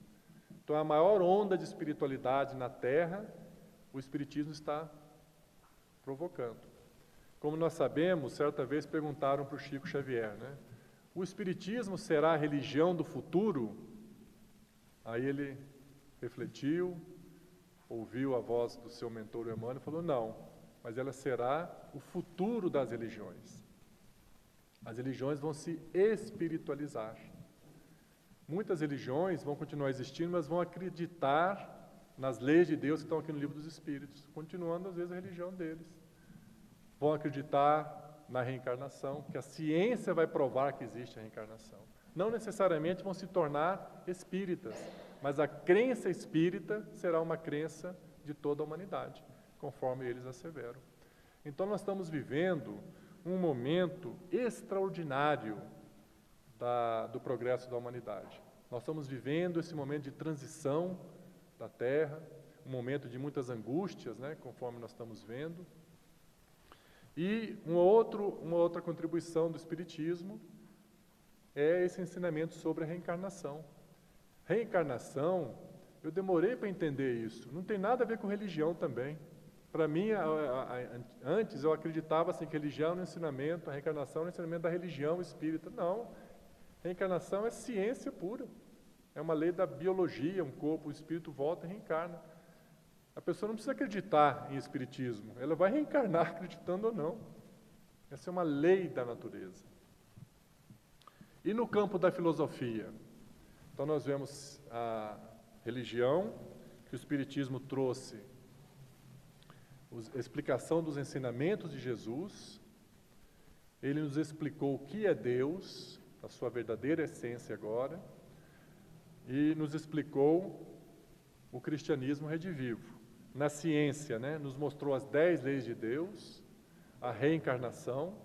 Então, a maior onda de espiritualidade na Terra, o Espiritismo está provocando. Como nós sabemos, certa vez perguntaram para o Chico Xavier, né? O Espiritismo será a religião do futuro? Aí ele refletiu, ouviu a voz do seu mentor Emmanuel e falou, não, mas ela será o futuro das religiões. As religiões vão se espiritualizar. Muitas religiões vão continuar existindo, mas vão acreditar nas leis de Deus que estão aqui no Livro dos Espíritos, continuando às vezes a religião deles. Vão acreditar na reencarnação, que a ciência vai provar que existe a reencarnação. Não necessariamente vão se tornar espíritas, mas a crença espírita será uma crença de toda a humanidade, conforme eles asseveram. Então nós estamos vivendo um momento extraordinário do progresso da humanidade. Nós estamos vivendo esse momento de transição da Terra, um momento de muitas angústias, né, conforme nós estamos vendo. E uma outra contribuição do Espiritismo é esse ensinamento sobre a reencarnação. Reencarnação, eu demorei para entender isso, não tem nada a ver com religião também. Para mim, antes eu acreditava assim, que religião no ensinamento, a reencarnação no ensinamento da religião espírita. Não, reencarnação é ciência pura, é uma lei da biologia, um corpo, o espírito volta e reencarna. A pessoa não precisa acreditar em espiritismo, ela vai reencarnar acreditando ou não. Essa é uma lei da natureza. E no campo da filosofia? Então nós vemos a religião, que o Espiritismo trouxe a explicação dos ensinamentos de Jesus, ele nos explicou o que é Deus, a sua verdadeira essência agora, e nos explicou o cristianismo redivivo. Na ciência, né, nos mostrou as 10 leis de Deus, a reencarnação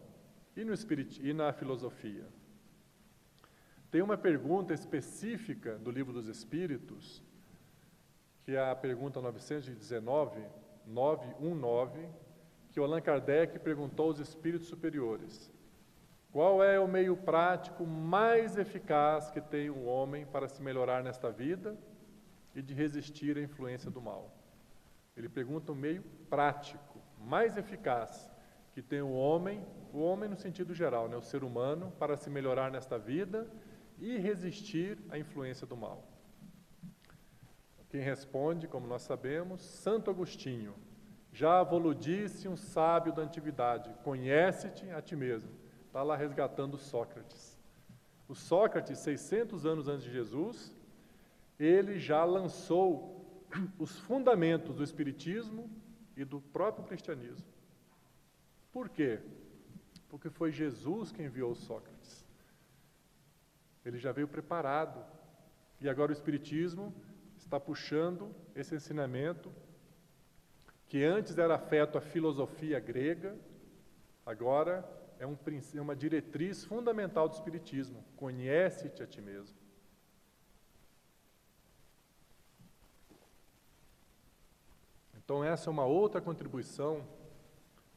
e na filosofia. Tem uma pergunta específica do Livro dos Espíritos, que é a pergunta 919, que o Allan Kardec perguntou aos espíritos superiores. Qual é o meio prático mais eficaz que tem o homem para se melhorar nesta vida e de resistir à influência do mal? Ele pergunta o meio prático, mais eficaz que tem o homem no sentido geral, né, o ser humano, para se melhorar nesta vida e resistir à influência do mal. Quem responde, como nós sabemos, Santo Agostinho. Já vou-lo disse um sábio da antiguidade, conhece-te a ti mesmo. Está lá resgatando Sócrates. O Sócrates, 600 anos antes de Jesus, ele já lançou os fundamentos do Espiritismo e do próprio cristianismo. Por quê? Porque foi Jesus quem enviou Sócrates. Ele já veio preparado. E agora o Espiritismo está puxando esse ensinamento que antes era afeto à filosofia grega, agora é uma diretriz fundamental do Espiritismo. Conhece-te a ti mesmo. Então essa é uma outra contribuição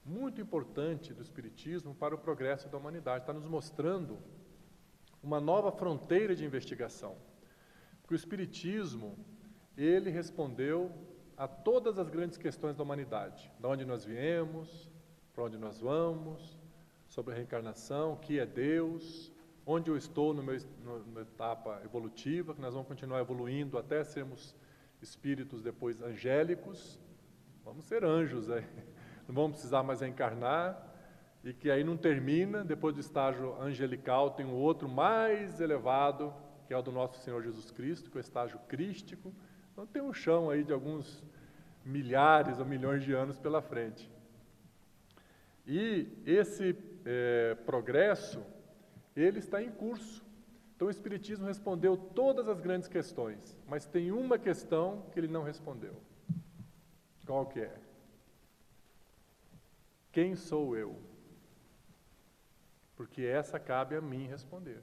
muito importante do Espiritismo para o progresso da humanidade. Está nos mostrando uma nova fronteira de investigação. Porque o Espiritismo, ele respondeu a todas as grandes questões da humanidade. De onde nós viemos, para onde nós vamos, sobre a reencarnação, o que é Deus, onde eu estou numa etapa evolutiva, que nós vamos continuar evoluindo até sermos espíritos depois angélicos. Vamos ser anjos aí. Não vamos precisar mais reencarnar. e que aí não termina, depois do estágio angelical tem um outro mais elevado, que é o do nosso Senhor Jesus Cristo, que é o estágio crístico. Então tem um chão aí de alguns milhares ou milhões de anos pela frente. E esse progresso, ele está em curso. Então o Espiritismo respondeu todas as grandes questões, mas tem uma questão que ele não respondeu. Qual que é? Quem sou eu? Porque essa cabe a mim responder.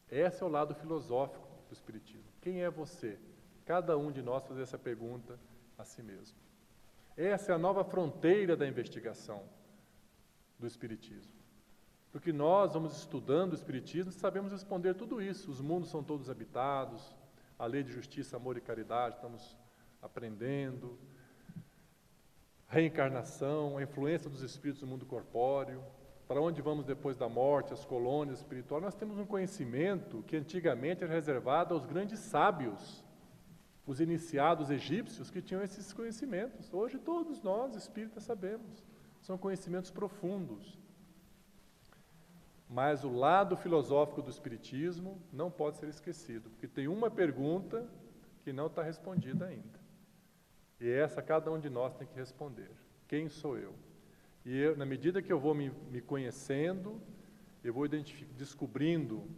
Esse é o lado filosófico do Espiritismo. Quem é você? Cada um de nós fazer essa pergunta a si mesmo. Essa é a nova fronteira da investigação do Espiritismo. Porque nós vamos estudando o Espiritismo e sabemos responder tudo isso. Os mundos são todos habitados, a lei de justiça, amor e caridade, estamos aprendendo. Reencarnação, a influência dos espíritos no mundo corpóreo, para onde vamos depois da morte, as colônias espirituais. Nós temos um conhecimento que antigamente era reservado aos grandes sábios, os iniciados egípcios que tinham esses conhecimentos. Hoje todos nós, espíritas, sabemos. São conhecimentos profundos. Mas o lado filosófico do Espiritismo não pode ser esquecido, porque tem uma pergunta que não está respondida ainda. E essa cada um de nós tem que responder. Quem sou eu? E eu, na medida que eu vou me conhecendo, eu vou descobrindo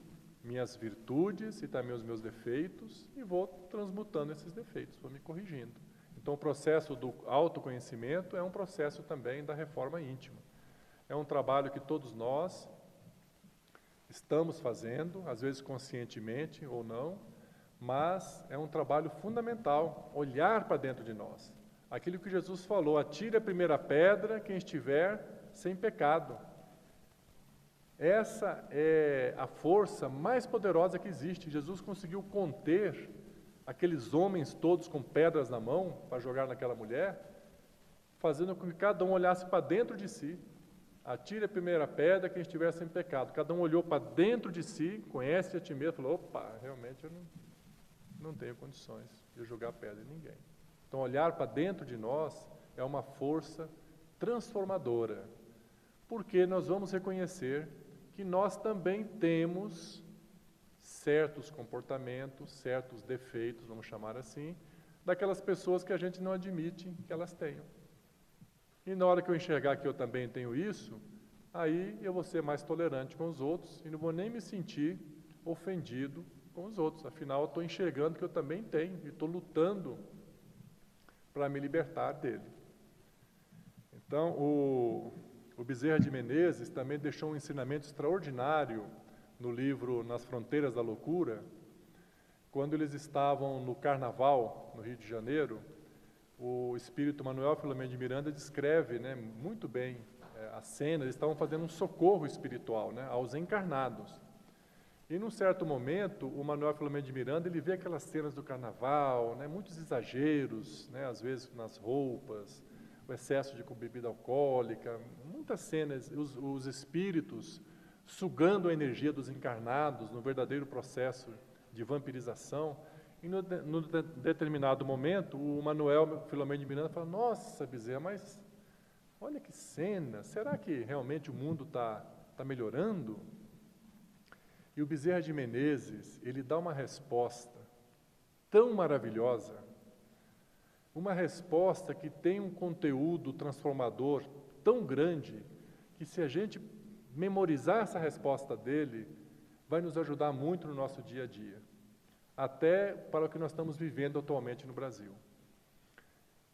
minhas virtudes e também os meus defeitos e vou transmutando esses defeitos, vou me corrigindo. Então o processo do autoconhecimento é um processo também da reforma íntima. É um trabalho que todos nós estamos fazendo, às vezes conscientemente ou não, mas é um trabalho fundamental, olhar para dentro de nós. Aquilo que Jesus falou, atire a primeira pedra quem estiver sem pecado. Essa é a força mais poderosa que existe. Jesus conseguiu conter aqueles homens todos com pedras na mão para jogar naquela mulher, fazendo com que cada um olhasse para dentro de si. Atire a primeira pedra quem estiver sem pecado. Cada um olhou para dentro de si, conhece a ti mesmo, falou, opa, realmente eu não tenho condições de jogar pedra em ninguém. Então, olhar para dentro de nós é uma força transformadora, porque nós vamos reconhecer que nós também temos certos comportamentos, certos defeitos, vamos chamar assim, daquelas pessoas que a gente não admite que elas tenham. E na hora que eu enxergar que eu também tenho isso, aí eu vou ser mais tolerante com os outros e não vou nem me sentir ofendido com os outros. Afinal, eu estou enxergando que eu também tenho e estou lutando para me libertar dele. Então, o Bezerra de Menezes também deixou um ensinamento extraordinário no livro Nas Fronteiras da Loucura, quando eles estavam no Carnaval, no Rio de Janeiro. O espírito Manuel Filomeno de Miranda descreve, muito bem a cena. Eles estavam fazendo um socorro espiritual, aos encarnados. E num certo momento, o Manuel Filomeno de Miranda, ele vê aquelas cenas do carnaval, muitos exageros, às vezes nas roupas, o excesso de bebida alcoólica, muitas cenas, os espíritos sugando a energia dos encarnados no verdadeiro processo de vampirização. E no determinado momento, o Manuel Filomeno de Miranda fala, nossa, Bezerra, mas olha que cena, será que realmente o mundo está melhorando? E o Bezerra de Menezes, ele dá uma resposta tão maravilhosa, uma resposta que tem um conteúdo transformador tão grande, que se a gente memorizar essa resposta dele, vai nos ajudar muito no nosso dia a dia, até para o que nós estamos vivendo atualmente no Brasil.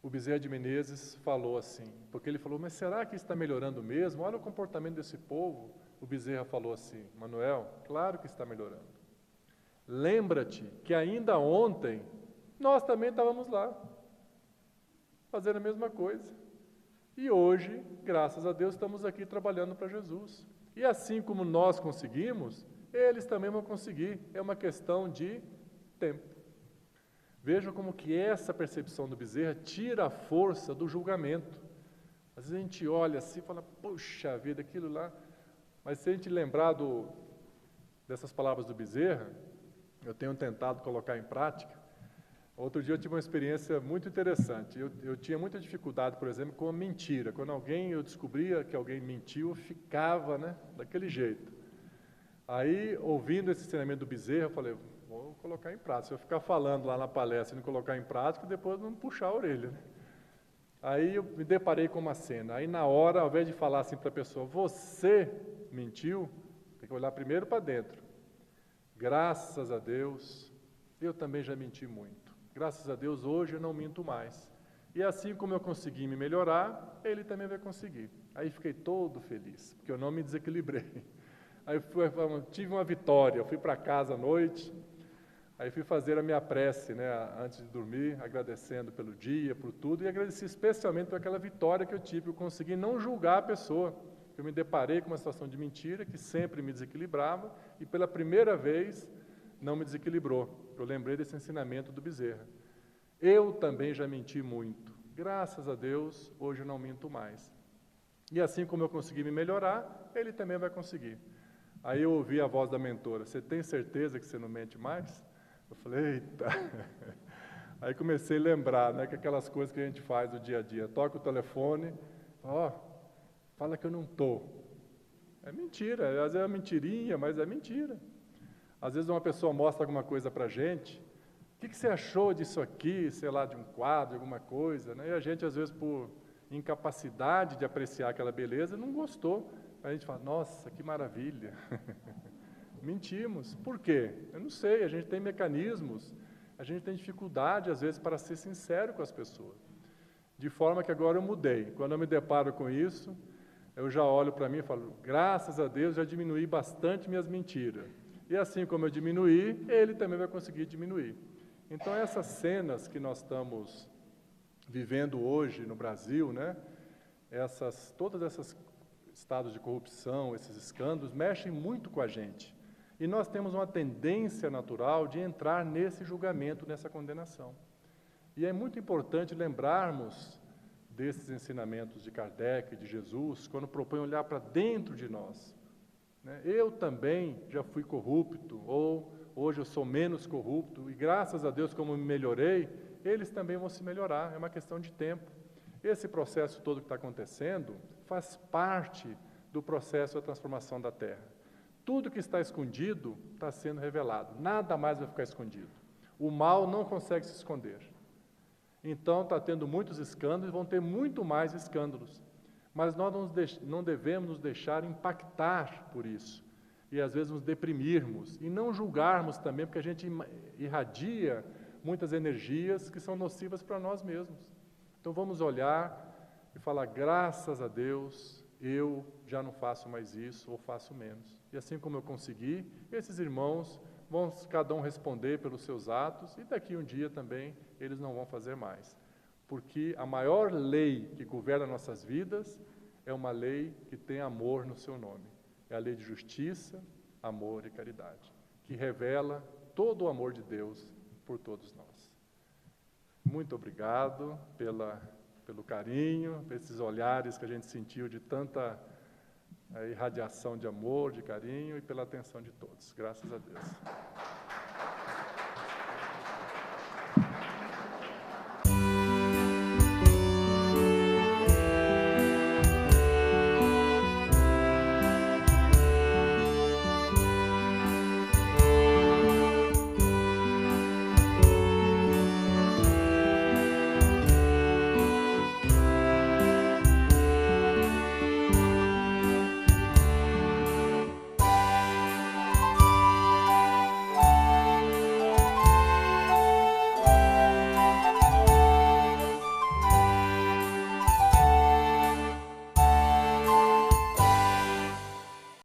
O Bezerra de Menezes falou assim, porque ele falou, mas será que está melhorando mesmo? Olha o comportamento desse povo. O Bezerra falou assim, Manuel, claro que está melhorando. Lembra-te que ainda ontem nós também estávamos lá, fazendo a mesma coisa. E hoje, graças a Deus, estamos aqui trabalhando para Jesus. E assim como nós conseguimos, eles também vão conseguir. É uma questão de tempo. Vejam como que essa percepção do Bezerra tira a força do julgamento. Às vezes a gente olha assim e fala, puxa vida, aquilo lá. Mas se a gente lembrar dessas palavras do Bezerra, eu tenho tentado colocar em prática, Outro dia eu tive uma experiência muito interessante. Eu tinha muita dificuldade, por exemplo, com a mentira. Quando eu descobria que alguém mentiu, eu ficava, né, daquele jeito. Aí, ouvindo esse ensinamento do Bezerra, eu falei, vou colocar em prática. Se eu ficar falando lá na palestra e não colocar em prática, depois não puxar a orelha, né? Aí eu me deparei com uma cena. Aí na hora, ao invés de falar assim para a pessoa, você mentiu, tem que olhar primeiro para dentro. Graças a Deus, eu também já menti muito. Graças a Deus, hoje eu não minto mais. E assim como eu consegui me melhorar, ele também vai conseguir. Aí fiquei todo feliz, porque eu não me desequilibrei. Aí tive uma vitória, eu fui para casa à noite, aí fui fazer a minha prece, né, antes de dormir, agradecendo pelo dia, por tudo, e agradeci especialmente por aquela vitória que eu tive, eu consegui não julgar a pessoa. Eu me deparei com uma situação de mentira que sempre me desequilibrava e pela primeira vez não me desequilibrou. Eu lembrei desse ensinamento do Bezerra. Eu também já menti muito. Graças a Deus, hoje eu não minto mais. E assim como eu consegui me melhorar, ele também vai conseguir. Aí eu ouvi a voz da mentora, você tem certeza que você não mente mais? Eu falei, eita. Aí comecei a lembrar, né, que aquelas coisas que a gente faz no dia a dia. Toca o telefone, fala que eu não estou. É mentira, às vezes é uma mentirinha, mas é mentira. Às vezes uma pessoa mostra alguma coisa para a gente, o que você achou disso aqui, sei lá, de um quadro, alguma coisa, né? E a gente, às vezes, por incapacidade de apreciar aquela beleza, não gostou. A gente fala, nossa, que maravilha. Mentimos. Por quê? Eu não sei, a gente tem mecanismos, a gente tem dificuldade, às vezes, para ser sincero com as pessoas. De forma que agora eu mudei. Quando eu me deparo com isso, eu já olho para mim e falo, graças a Deus, já diminuí bastante minhas mentiras. E assim como eu diminuí, ele também vai conseguir diminuir. Então, essas cenas que nós estamos vivendo hoje no Brasil, né, todos esses estados de corrupção, esses escândalos, mexem muito com a gente. E nós temos uma tendência natural de entrar nesse julgamento, nessa condenação. E é muito importante lembrarmos desses ensinamentos de Kardec, de Jesus, quando propõe olhar para dentro de nós. Eu também já fui corrupto, ou hoje eu sou menos corrupto, e graças a Deus, como me melhorei, eles também vão se melhorar, é uma questão de tempo. Esse processo todo que está acontecendo faz parte do processo da transformação da Terra. Tudo que está escondido está sendo revelado, nada mais vai ficar escondido. O mal não consegue se esconder. Então, está tendo muitos escândalos e vão ter muito mais escândalos. Mas nós não devemos nos deixar impactar por isso. E às vezes nos deprimirmos e não julgarmos também, porque a gente irradia muitas energias que são nocivas para nós mesmos. Então vamos olhar e falar, graças a Deus, eu já não faço mais isso ou faço menos. E assim como eu consegui, esses irmãos vão cada um responder pelos seus atos e daqui um dia também eles não vão fazer mais. Porque a maior lei que governa nossas vidas é uma lei que tem amor no seu nome. É a lei de justiça, amor e caridade, que revela todo o amor de Deus por todos nós. Muito obrigado pelo carinho, por esses olhares que a gente sentiu de tanta irradiação de amor, de carinho e pela atenção de todos. Graças a Deus.